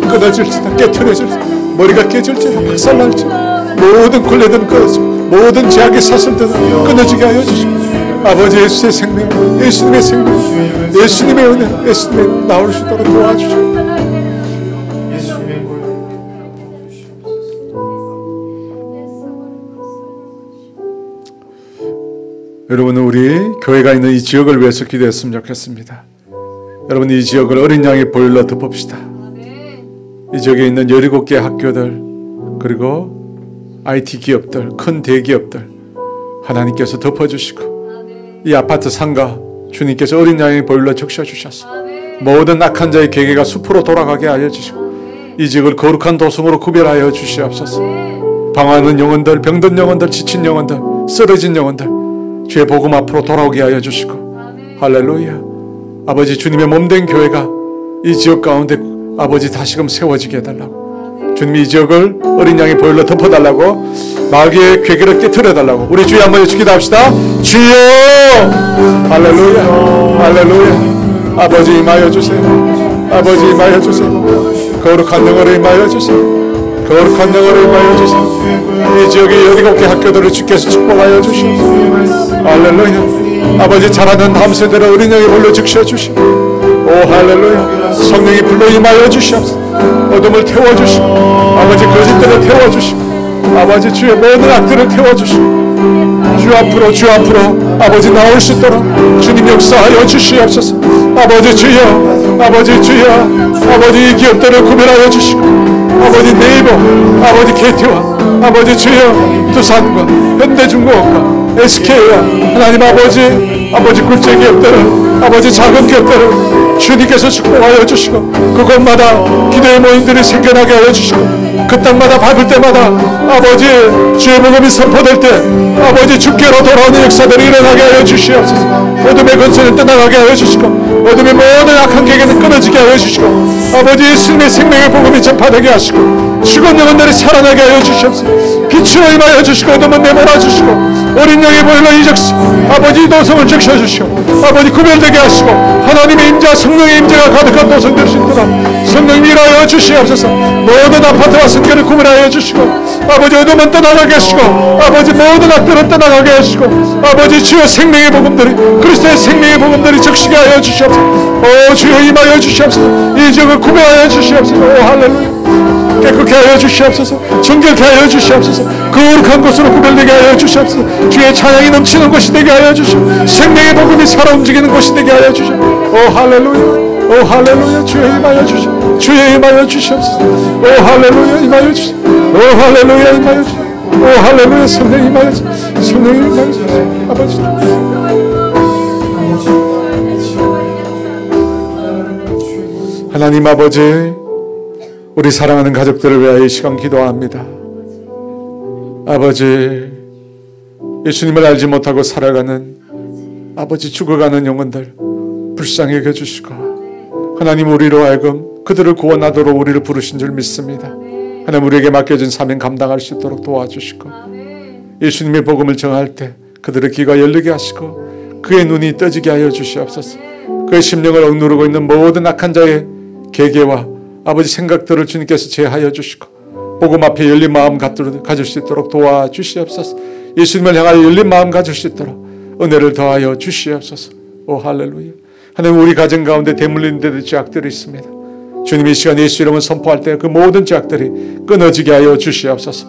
[SPEAKER 1] 끊어질지다 깨트려질지다 머리가 깨질지다 박살날지다 모든 굴레들은 끊어지고 모든 제약의 사슬들은 끊어지게 하여 주시고 아버지 예수의 생명 예수님의 생명 예수님의 은혜 예수님의 은혜 나올 수 있도록 도와주시고 여러분은 우리 교회가 있는 이 지역을 위해서 기도했으면 좋겠습니다. 여러분 이 지역을 어린 양의 보혈로 덮읍시다. 이 지역에 있는 17개 학교들 그리고 IT 기업들 큰 대기업들 하나님께서 덮어주시고 이 아파트 상가 주님께서 어린 양의 보혈로 적셔주셔서 모든 악한 자의 계계가 숲으로 돌아가게 하여 주시고 이 지역을 거룩한 도성으로 구별하여 주시옵소서. 방황하는 영혼들 병든 영혼들 지친 영혼들 쓰러진 영혼들 주의 복음 앞으로 돌아오게 하여 주시고 할렐루야. 아버지 주님의 몸된 교회가 이 지역 가운데 아버지 다시금 세워지게 해달라고 주님이 이 지역을 어린 양의 보혈로 덮어달라고 마귀의 괴계를 깨트려달라고 우리 주여 한번 기도합시다. 주여 할렐루야 할렐루야. 아버지 임하여 주세요. 아버지 임하여 주세요. 거룩한 영으로 임하여 주세요. 거룩한 영으로 임하여 주세요. 이 지역의 17개 학교들을 주께서 축복하여 주시옵소서. 할렐루야. 아버지 자라는 다음 세대를 어린 양의 보혈로 적셔주시고 오 할렐루야. 성령이 불러 임하여 주시옵소서. 어둠을 태워주시고 아버지 거짓들을 태워주시고 아버지 주의 모든 악들을 태워주시고 주 앞으로 아버지 나올 수 있도록 주님 역사하여 주시옵소서. 아버지 주여 아버지 이 기업들을 구별하여 주시고 아버지 네이버 아버지 KT와 아버지 주여 두산과 현대중공업과 SK와 하나님 아버지 굴제 기업들을 아버지 작은 기업들을 주님께서 축복하여 주시고 그곳마다 기도의 모임들이 생겨나게 하여 주시고 그 땅마다 밟을 때마다 아버지 주의 복음이 선포될 때 아버지 주께로 돌아오는 역사들이 일어나게 하여 주시옵소서. 어둠의 권세는 떠나가게 하여 주시고 어둠의 모든 악한 계계는 끊어지게 하여 주시고 아버지 예수님의 생명의 복음이 전파되게 하시고 죽은 영혼들이 살아나게 하여 주시옵소서. 빛으로 임하여 주시고 어둠은 내몰아 주시고 어린 양의 보혈로 이적시 아버지 도성을 적셔주시고 아버지 구별되게 하시고 하나님의 임자 성령의 임재가 가득한 도성 될 수 있도록 성령님 일하여 주시옵소서. 모든 아파트와 성결을 구별하여 주시고 아버지 어둠은 떠나가게 하시고 아버지 모든 악들은 떠나가게 하시고 아버지 주의 생명의 복음들이 그리스도의 생명의 복음들이 적시게 하여 주시옵소서. 오 주여 임하여 주시옵소서. 이 지역을 구별하여 주시옵소서. 오 할렐루야. 깨끗게 하여 주시옵소서. 정결케 하여 주시옵소서. 거룩한 곳으로 구별되게 하여 주시옵소서. 주의 찬양이 넘치는 곳이 되게 하여 주시옵소서. 생명의 복음이 살아 움직이는 곳이 되게 하여 주시옵소서. 오 할렐루야. 오 할렐루야. 주여 임하여 주시옵소서. 주여 임하여 주시옵소서. 오 할렐루야 임하여 주시옵소서. 오 할렐루야 임하여 주시옵소서. 오 할렐루야. 성령 임하여 주시옵소서. 성령 임하여 주시옵소서. 아버지 하나님 아버지 우리 사랑하는 가족들을 위하여 이 시간 기도합니다. 아버지 예수님을 알지 못하고 살아가는 아버지 죽어가는 영혼들 불쌍히 여겨주시고 하나님 우리로 하여금 그들을 구원하도록 우리를 부르신 줄 믿습니다. 하나님 우리에게 맡겨진 사명 감당할 수 있도록 도와주시고 예수님의 복음을 전할 때 그들의 귀가 열리게 하시고 그의 눈이 떠지게 하여 주시옵소서. 그의 심령을 억누르고 있는 모든 악한 자의 계계와 아버지 생각들을 주님께서 제하여 주시고 복음 앞에 열린 마음 가질 수 있도록 도와주시옵소서. 예수님을 향하여 열린 마음 가질 수 있도록 은혜를 더하여 주시옵소서. 오 할렐루야. 하나님, 우리 가정 가운데 대물림 되는 죄악들이 있습니다. 주님, 이 시간 예수 이름을 선포할 때 그 모든 죄악들이 끊어지게 하여 주시옵소서.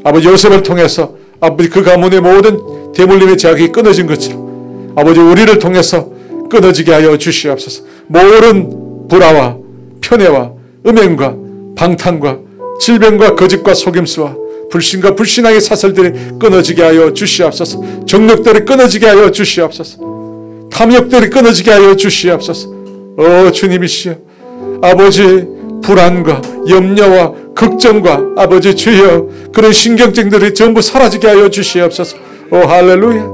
[SPEAKER 1] 아버지, 요셉을 통해서 아버지 그 가문의 모든 대물림의 죄악이 끊어진 것처럼 아버지 우리를 통해서 끊어지게 하여 주시옵소서. 모든 불화와 편애와 음행과 방탕과 질병과 거짓과 속임수와 불신과 불신앙의 사슬들이 끊어지게 하여 주시옵소서. 정력들이 끊어지게 하여 주시옵소서. 탐욕들이 끊어지게 하여 주시옵소서. 주님이시여, 아버지 불안과 염려와 걱정과 아버지 주여 그런 신경증들이 전부 사라지게 하여 주시옵소서. 할렐루야.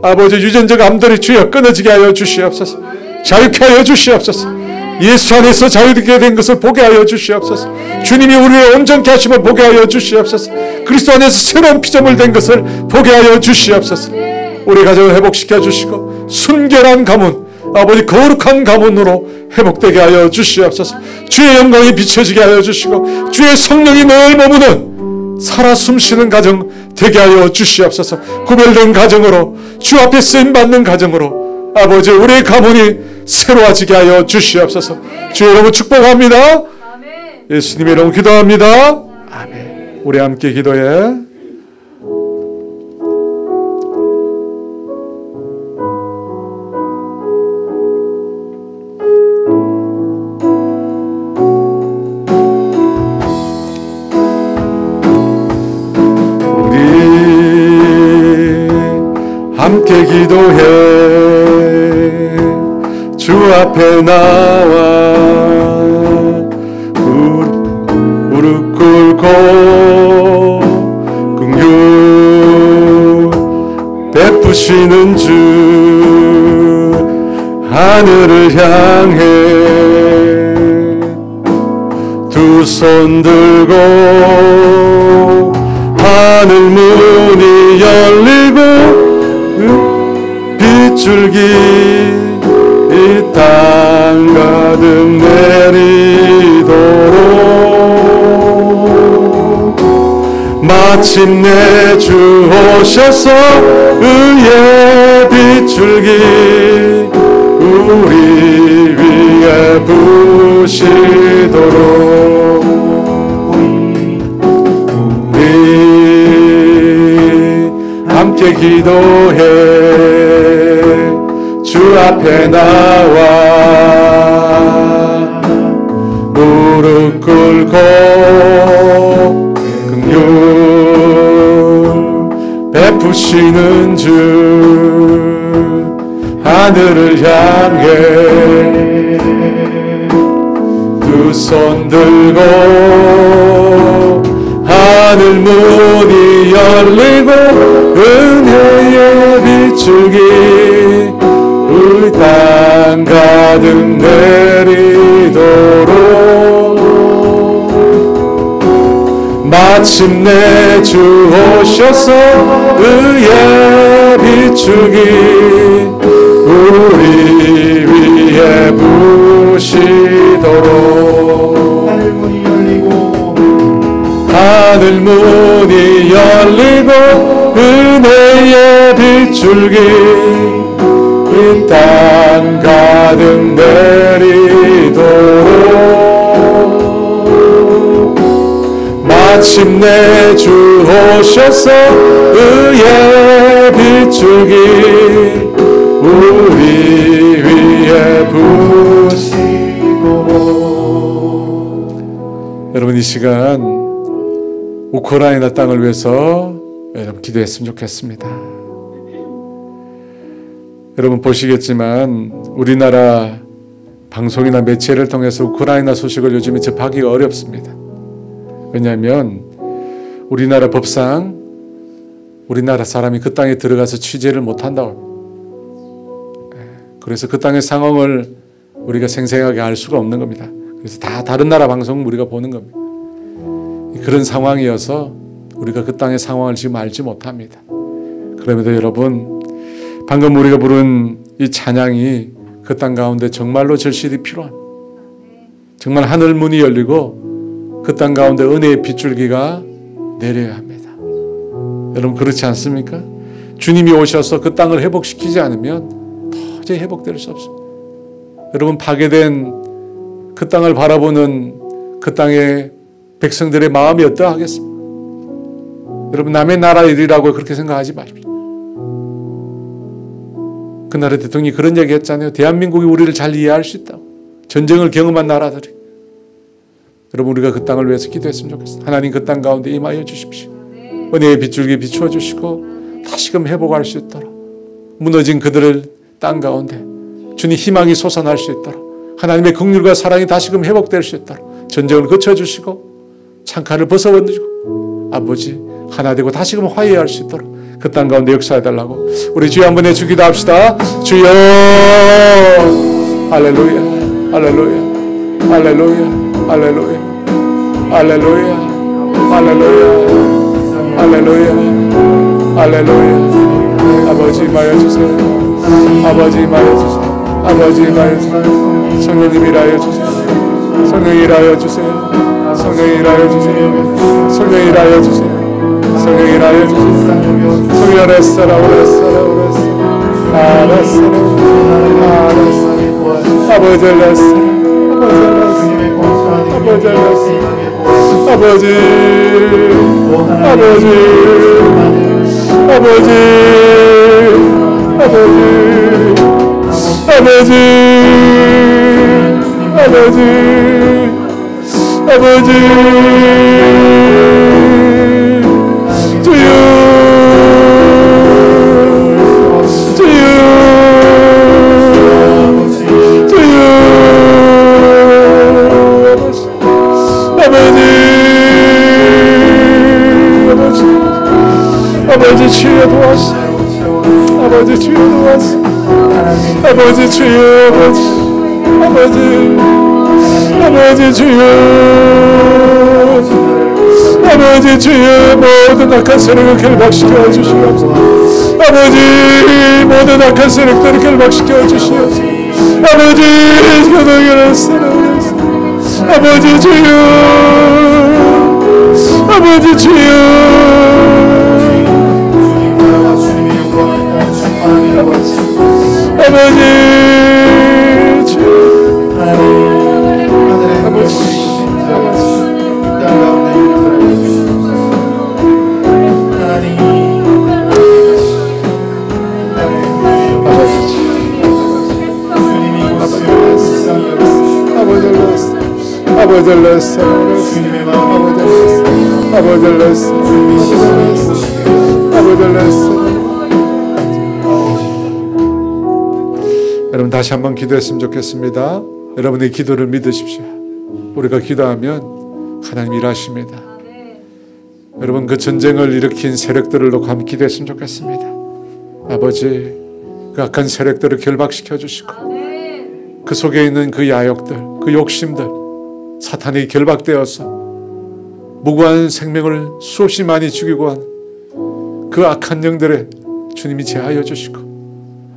[SPEAKER 1] 아버지 유전적 암들이 주여 끊어지게 하여 주시옵소서. 자유케 하여 주시옵소서. 예수 안에서 자유롭게 된 것을 보게 하여 주시옵소서. 주님이 우리를 온전케 하심을 보게 하여 주시옵소서. 그리스도 안에서 새로운 피조물 된 것을 보게 하여 주시옵소서. 우리 가정을 회복시켜 주시고 순결한 가문, 아버지 거룩한 가문으로 회복되게 하여 주시옵소서. 주의 영광이 비춰지게 하여 주시고 주의 성령이 늘 머무는 살아 숨쉬는 가정 되게 하여 주시옵소서. 구별된 가정으로, 주 앞에 쓰임받는 가정으로 아버지 우리의 가문이 새로워지게 하여 주시옵소서. 주의 이름으로 축복합니다. 예수님의 이름으로 기도합니다. 아멘. 우리 함께 기도해. 함께 기도해. 주 앞에 나와 무릎 꿇고 긍휼 베푸시는 주 하늘을 향해 두 손 들고 하늘 문이 열리고 빗줄기 이 땅 가득 내리도록 마침내 주 오셔서 의의 빗줄기 우리 위에 부시도록 우리 함께 기도해. 주 앞에 나와 무릎 꿇고 긍휼 베푸시는 주 하늘을 향해 두 손 들고 하늘 문이 열리고 은혜의 빗줄기 이 땅 가득 내리도록 마침내 주 오셔서 의의 빗줄기 우리 위에 부시도록 하늘 문이 열리고 은혜의 빗줄기 이 땅 가득 내리도록 마침내 주 오셔서 의의 빗줄기 우리 위에 부시고. 여러분, 이 시간 우크라이나 땅을 위해서 여러분 기도했으면 좋겠습니다. 여러분 보시겠지만 우리나라 방송이나 매체를 통해서 우크라이나 소식을 요즘에 접하기가 어렵습니다. 왜냐하면 우리나라 법상 우리나라 사람이 그 땅에 들어가서 취재를 못한다고. 그래서 그 땅의 상황을 우리가 생생하게 알 수가 없는 겁니다. 그래서 다 다른 나라 방송 우리가 보는 겁니다. 그런 상황이어서 우리가 그 땅의 상황을 지금 알지 못합니다. 그럼에도 여러분, 방금 우리가 부른 이 찬양이 그 땅 가운데 정말로 절실히 필요한, 정말 하늘 문이 열리고 그 땅 가운데 은혜의 빗줄기가 내려야 합니다. 여러분 그렇지 않습니까? 주님이 오셔서 그 땅을 회복시키지 않으면 도저히 회복될 수 없습니다. 여러분 파괴된 그 땅을 바라보는 그 땅의 백성들의 마음이 어떠하겠습니까? 여러분 남의 나라 일이라고 그렇게 생각하지 마십시오. 그 나라 대통령이 그런 얘기 했잖아요. 대한민국이 우리를 잘 이해할 수 있다고. 전쟁을 경험한 나라들이. 여러분 우리가 그 땅을 위해서 기도했으면 좋겠습니다. 하나님 그 땅 가운데 임하여 주십시오. 은혜의 빗줄기 비추어 주시고 다시금 회복할 수 있도록, 무너진 그들을 땅 가운데 주님 희망이 솟아날 수 있도록, 하나님의 긍휼과 사랑이 다시금 회복될 수 있도록 전쟁을 거쳐주시고 창칼을 벗어버리고 아버지 하나 되고 다시금 화해할 수 있도록 그 땅 가운데 역사해달라고 우리 주여 한번 해주기도 합시다. 주여 할렐루야 할렐루야 할렐루야 할렐루야 할렐루야 할렐루야 할렐루야 할렐루야. 아버지 임하여 주세요. 아버지 임하여 주세요. 아버지 임하여 주세요. 성령님 일하여 주세요. 성령 일하여 주세요. 성령 일하여 주세요. 성령 일하여 주세요. 성령 일하여 주세요. 성령 알았어라 오랬어라 오랬어라 알았어라 알았어라 아버지 알았어라 아버지 알았어라 아버지 아버지 아버지 아버지 아버지 아버지 주여 주여 주여 아버지 주여 도와주세요. 아버지 주여 도와주세요. 아버지 주여 아버지 주여 아버지 주여 모든 악한 세력을 결박시켜 주시옵소서. 아버지 모든 악한 세력들을 결박시켜 주시옵소서. 아버지 교도결을 세력을 아버지 주여 아버지 주여 아버지 주여 여러분 다시 한번 기도했으면 좋겠습니다. 여러분의 기도를 믿으십시오. 우리가 기도하면 하나님 일하십니다. 여러분 그 전쟁을 일으킨 세력들을 놓고 함께 기도했으면 좋겠습니다. 아버지 그 악한 세력들을 결박시켜 주시고 그 속에 있는 그 야욕들, 그 욕심들 사탄이 결박되어서 무고한 생명을 수없이 많이 죽이고 한 그 악한 영들에 주님이 제하여 주시고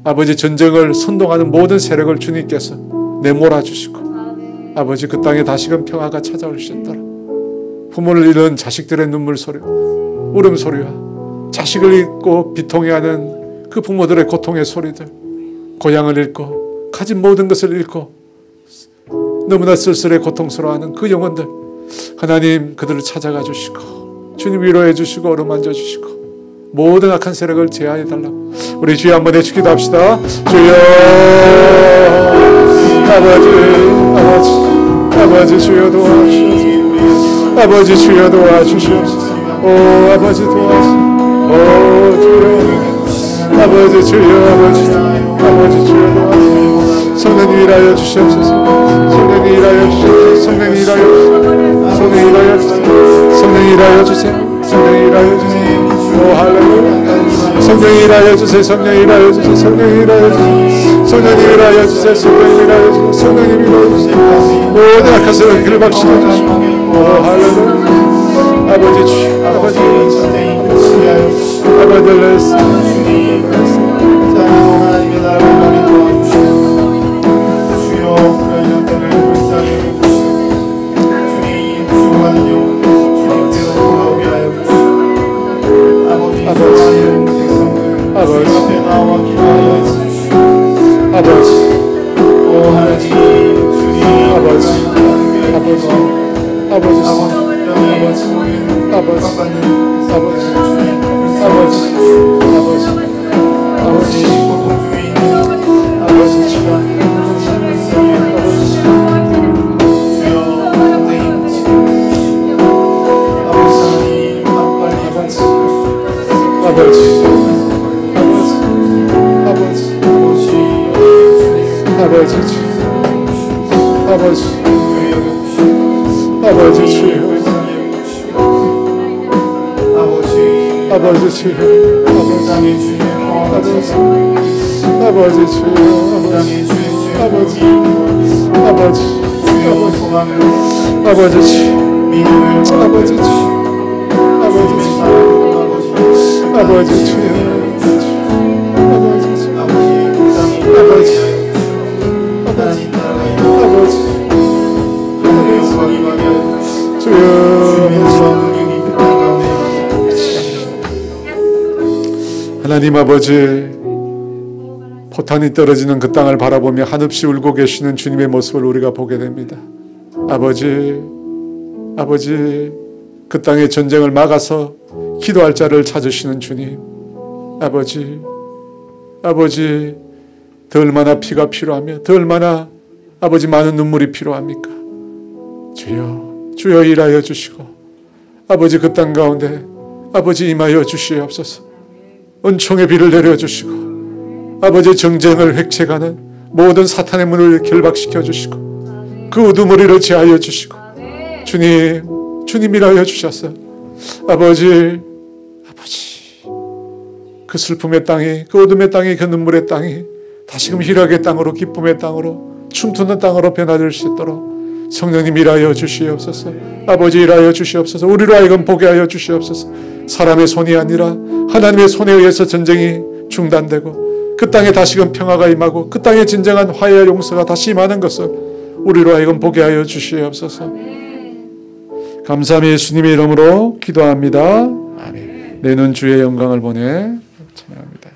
[SPEAKER 1] 아버지 전쟁을 선동하는 모든 세력을 주님께서 내몰아 주시고 아버지 그 땅에 다시금 평화가 찾아올 수 있도록 부모를 잃은 자식들의 눈물 소리, 울음소리와 자식을 잃고 비통해하는 그 부모들의 고통의 소리들, 고향을 잃고 가진 모든 것을 잃고 너무나 쓸쓸해 고통스러워하는 그 영혼들 하나님 그들을 찾아가 주시고 주님 위로해 주시고 어루만져 주시고 모든 악한 세력을 제하해 달라고 우리 주여 한번 해주기도 합시다. 주여 아버지 주여 도와주시옵소서. 아버지 주여 도와주시옵소서. 오 아버지 도와주시옵소서. 오 주여 아버지 주여 아버지 주여 도와주시옵소서. 성령님 일하여 주시옵소서. 성령님 일하여 주시옵소서. 성령님 일하여 주시옵소서. 성령님 일하여 주시옵소서. 성령님 일하여 주세요. 성령님 일하여 주세요. 오 할렐루야. 성령님 일하여 주세요. 성령님 일하여 주세요. 성령님 일하여 주세요. 성령님 일하여 주세요. 성령님 일하여 주세요. 성령님 일하여 주세요. 모든 악한 세력을 결박시켜 주시고 오 할렐루야. 아버지 주 아버지 아버지 하나님 아버지, 포탄이 떨어지는 그 땅을 바라보며 한없이 울고 계시는 주님의 모습을 우리가 보게 됩니다. 아버지, 그 땅의 전쟁을 막아서 기도할 자를 찾으시는 주님. 아버지, 더 얼마나 피가 필요하며 더 얼마나 아버지 많은 눈물이 필요합니까? 주여 일하여 주시고 아버지 그 땅 가운데 아버지 임하여 주시옵소서. 은총의 비를 내려주시고 아버지 정쟁을 획책하는 모든 사탄의 문을 결박시켜 주시고 그 우두머리를 제하여 주시고 주님 일하여 주셔서 아버지 그 슬픔의 땅이, 그 어둠의 땅이, 그 눈물의 땅이 다시금 희락의 땅으로, 기쁨의 땅으로, 춤추는 땅으로 변화될 수 있도록 성령님 일하여 주시옵소서. 아버지 일하여 주시옵소서. 우리로 하여금 보게 하여 주시옵소서. 사람의 손이 아니라 하나님의 손에 의해서 전쟁이 중단되고 그 땅에 다시금 평화가 임하고 그 땅에 진정한 화해와 용서가 다시 임하는 것을 우리로 하여금 보게 하여 주시옵소서. 감사함이 예수님의 이름으로 기도합니다. 아멘. 내는 주의 영광을 보내 찬양합니다.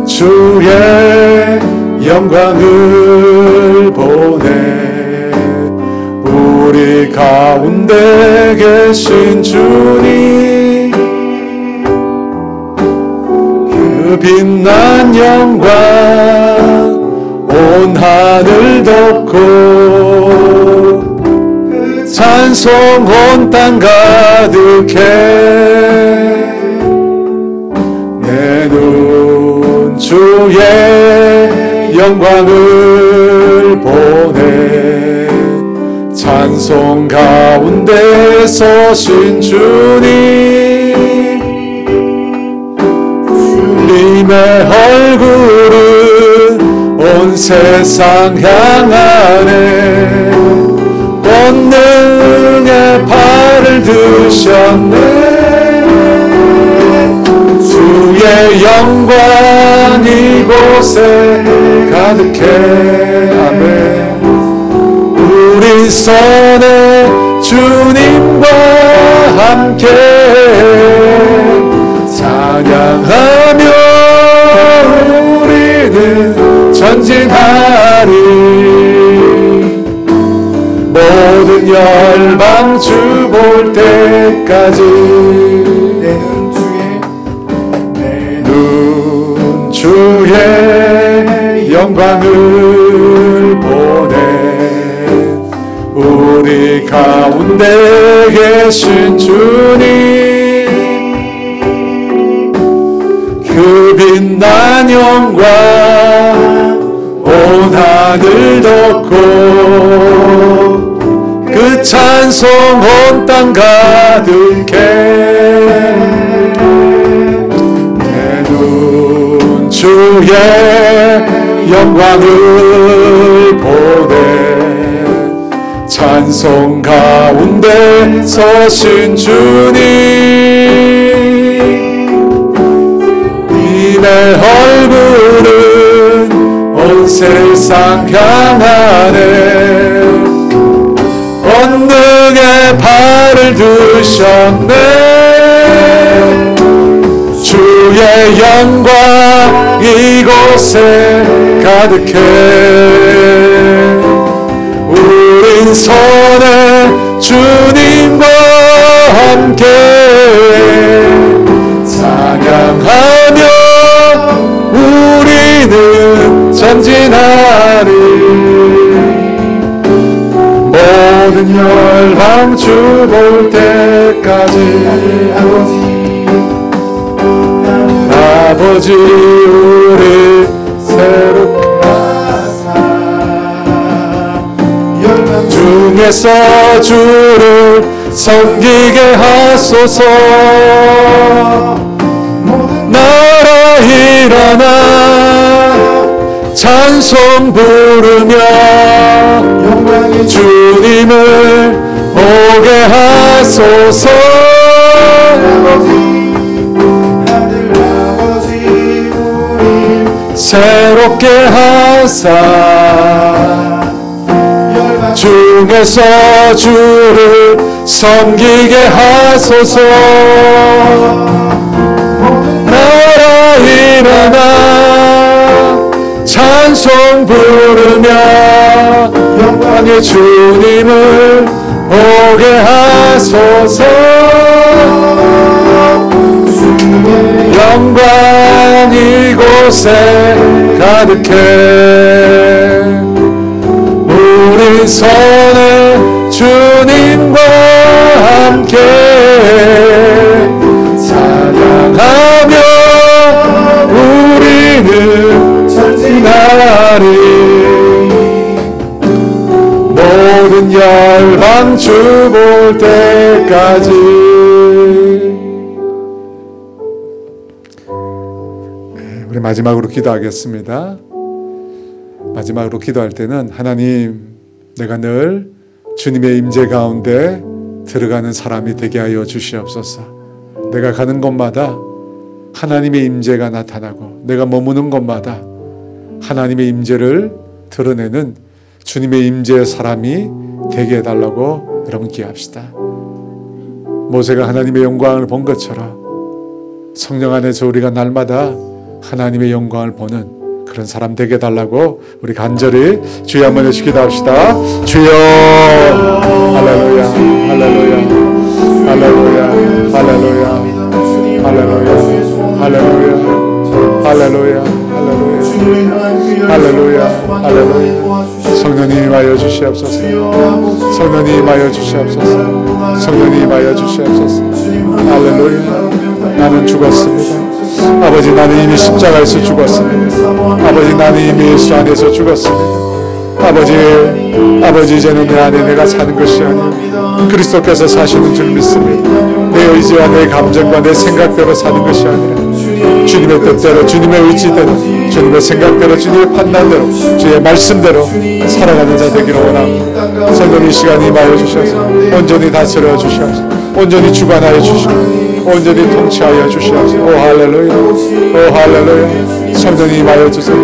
[SPEAKER 1] 주의 영광을 보내 우리 가운데 계신 주님 그 빛난 영광 온 하늘 덮고 그 찬송 온 땅 가득해 내 눈 주의 영광을 보내 찬송 가운데 서신 주님 주님의 얼굴은 온 세상 향하네 권능의 발을 드셨네 주의 영광 이곳에 가득해 아멘 우리 손에 주님과 함께 찬양하며 우리는 전진하리 모든 열방 주 볼 때까지 주의 영광을 보내 우리 가운데 계신 주님 그 빛난 영광 온 하늘 덮고 그 찬송 온 땅 가득해 주의 영광을 보내 찬송 가운데 서신 주님, 이내 얼굴은 온 세상 향하네. 권능의 발을 두셨네. 주의 영광 이곳에 가득해. 우린 손에 주님과 함께 찬양하며 우리는 전진하리. 모든 열방 주 볼 때까지 아버지 우리 새롭게 하사 중에서 주를 섬기게 하소서. 나라 일어나 찬송 부르며 주님을 오게 하소서. 새롭게 하사 중에서 주를 섬기게 하소서. 나라 일어나 찬송 부르며 영광의 주님을 오게 하소서. 영광 이곳에 가득해. 우리 손에 주님과 함께 찬양하며 우리는 전진하리. 모든 열방 주 볼 때까지. 우리 마지막으로 기도하겠습니다. 마지막으로 기도할 때는 하나님, 내가 늘 주님의 임재 가운데 들어가는 사람이 되게 하여 주시옵소서. 내가 가는 곳마다 하나님의 임재가 나타나고 내가 머무는 곳마다 하나님의 임재를 드러내는 주님의 임재의 사람이 되게 해달라고 여러분 기도합시다. 모세가 하나님의 영광을 본 것처럼 성령 안에서 우리가 날마다 하나님의 영광을 보는 그런 사람 되게 해달라고 우리 간절히 주여 한번 해주시 기도합시다. 주여. 할렐루야 할렐루야 할렐루야 할렐루야 할렐루야 할렐루야 할렐루야 할렐루야 할렐루야. 성령님 임하여 주시옵소서. 성령님 임하여 주시옵소서. 성령님 임하여 주시옵소서. 할렐루야. 나는 죽었습니다. 아버지, 나는 이미 십자가에서 죽었습니다. 아버지, 나는 이미 예수 안에서 죽었습니다. 아버지 이제는 내 안에 내가 사는 것이 아니라 그리스도께서 사시는 줄 믿습니다. 내 의지와 내 감정과 내 생각대로 사는 것이 아니라 주님의 뜻대로, 주님의 의지대로, 주님의 생각대로, 주님의 판단대로, 주의 말씀대로 살아가는 자 되기를 원합니다. 성령 이 시간 임하여 주셔서 온전히 다스려 주시옵소서. 온전히 주관하여 주시고 온전히 통치하여 주시옵소서. 오 할렐루야, 오 할렐루야. 성령이 임하여 주세요.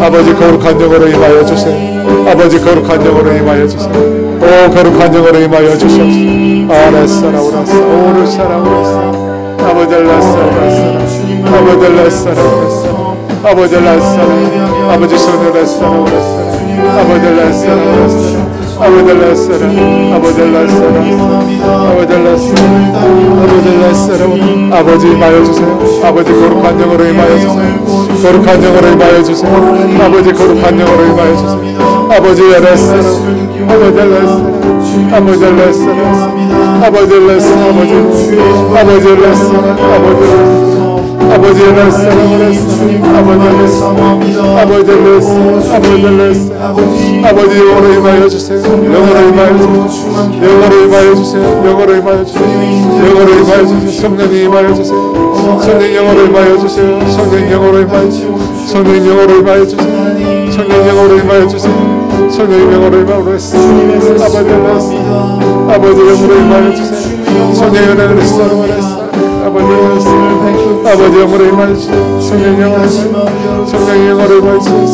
[SPEAKER 1] 아버지, 거룩한 영으로 임하여 주세요. 아버지, 거룩한 영으로 임하여 주세요. 오 거룩한 영으로 임하여 주시옵소서. 아라사라 오라사 오르사라 오라사 아버지 라사라 라사라 아버지 라사라 라사라 아버지 라사라 아버지 손을 라사라 오라사라 아버지 라사라 라사라 아버지 라사라 아버지 라사라 아버지 라사라 아버지 라사라 아버지 임하여 주세요. 아버지 거룩한 영으로 임하여 주세요. 거룩한 영으로 임하여 주세요. 아버지 거룩한 영으로 임하여 주세요. 아버지 라사라 아버지 라사라 아버지 라사라 아버지 라사라 아버지 라사라 아버지 라사라 아버지 영으로 임하여 주세요. 영으로 임하여 주세요. 영으로 임하여 주세요. 영으로 임하여 주세요. 영으로 임하여 주세요. 성령이 임하여 주세요. 성령 영으로 임하여 주세요. 성령 영으로 임하여 주세요. 성령 영으로 임하여 주세요. 성령 영으로 임하여 주세요. 성령의 영으로 임하여 주세요. 아버지 영으로 임하여 주세요. 성령의 은혜를 주세요. 아버지 영으로 임하여 주세요. 성령의 영으로 임하여 주세요. 성령의 영으로 임하여 주세요.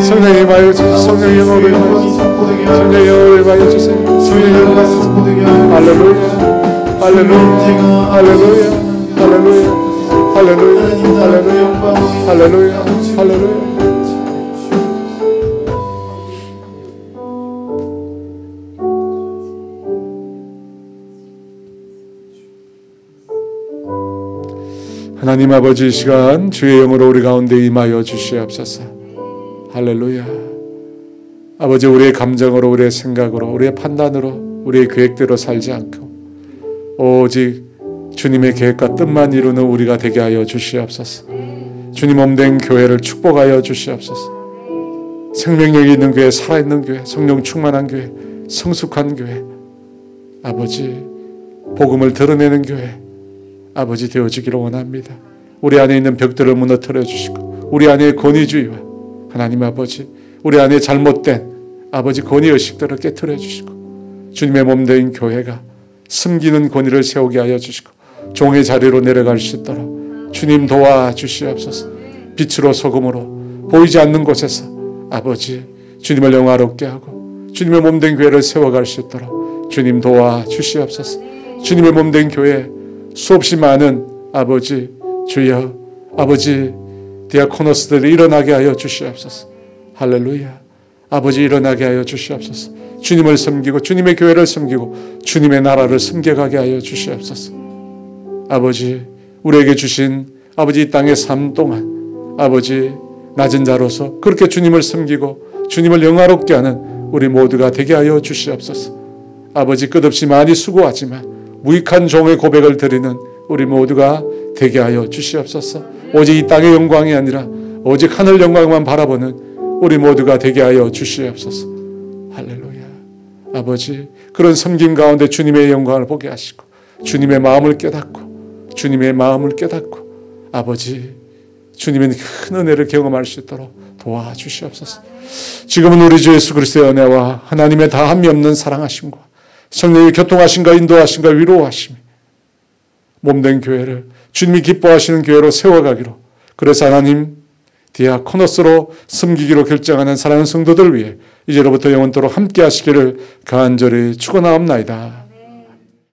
[SPEAKER 1] 성령의 임하여 주세요. 성령의 영으로 임하여 주세요. 성령의 영으로 임하여 주세요. 성령의 영으로 임하여 주세요. 할렐루야 할렐루야 할렐루야 할렐루야 할렐루야 할렐루야 할렐루야 할렐루야. 하나님 아버지, 이 시간 주의 영으로 우리 가운데 임하여 주시옵소서. 할렐루야. 아버지, 우리의 감정으로, 우리의 생각으로, 우리의 판단으로, 우리의 계획대로 살지 않고 오직 주님의 계획과 뜻만 이루는 우리가 되게 하여 주시옵소서. 주님 몸된 교회를 축복하여 주시옵소서. 생명력이 있는 교회, 살아있는 교회, 성령 충만한 교회, 성숙한 교회, 아버지 복음을 드러내는 교회 아버지 되어지기를 원합니다. 우리 안에 있는 벽들을 무너뜨려 주시고 우리 안에 권위주의와 하나님 아버지 우리 안에 잘못된 아버지 권위의식들을 깨트려 주시고 주님의 몸된 교회가 숨기는 권위를 세우게 하여 주시고 종의 자리로 내려갈 수 있도록 주님 도와주시옵소서. 빛으로 소금으로 보이지 않는 곳에서 아버지 주님을 영화롭게 하고 주님의 몸된 교회를 세워갈 수 있도록 주님 도와주시옵소서. 주님의 몸된 교회 수없이 많은 아버지 주여 아버지 디아코노스들이 일어나게 하여 주시옵소서. 할렐루야. 아버지 일어나게 하여 주시옵소서. 주님을 섬기고 주님의 교회를 섬기고 주님의 나라를 섬겨가게 하여 주시옵소서. 아버지 우리에게 주신 아버지 이 땅의 삶 동안 아버지 낮은 자로서 그렇게 주님을 섬기고 주님을 영화롭게 하는 우리 모두가 되게 하여 주시옵소서. 아버지 끝없이 많이 수고하지만 무익한 종의 고백을 드리는 우리 모두가 되게 하여 주시옵소서. 오직 이 땅의 영광이 아니라 오직 하늘 영광만 바라보는 우리 모두가 되게 하여 주시옵소서. 할렐루야. 아버지 그런 섬김 가운데 주님의 영광을 보게 하시고 주님의 마음을 깨닫고 아버지 주님의 큰 은혜를 경험할 수 있도록 도와주시옵소서. 지금은 우리 주 예수 그리스도의 은혜와 하나님의 다함이 없는 사랑하심과 성령의 교통하심과 인도하심과 위로하심이 몸된 교회를 주님이 기뻐하시는 교회로 세워가기로 그래서 하나님 디아코노스로 섬기기로 결정하는 사랑하는 성도들 위해 이제로부터 영원토록 함께 하시기를 간절히 축원하옵나이다.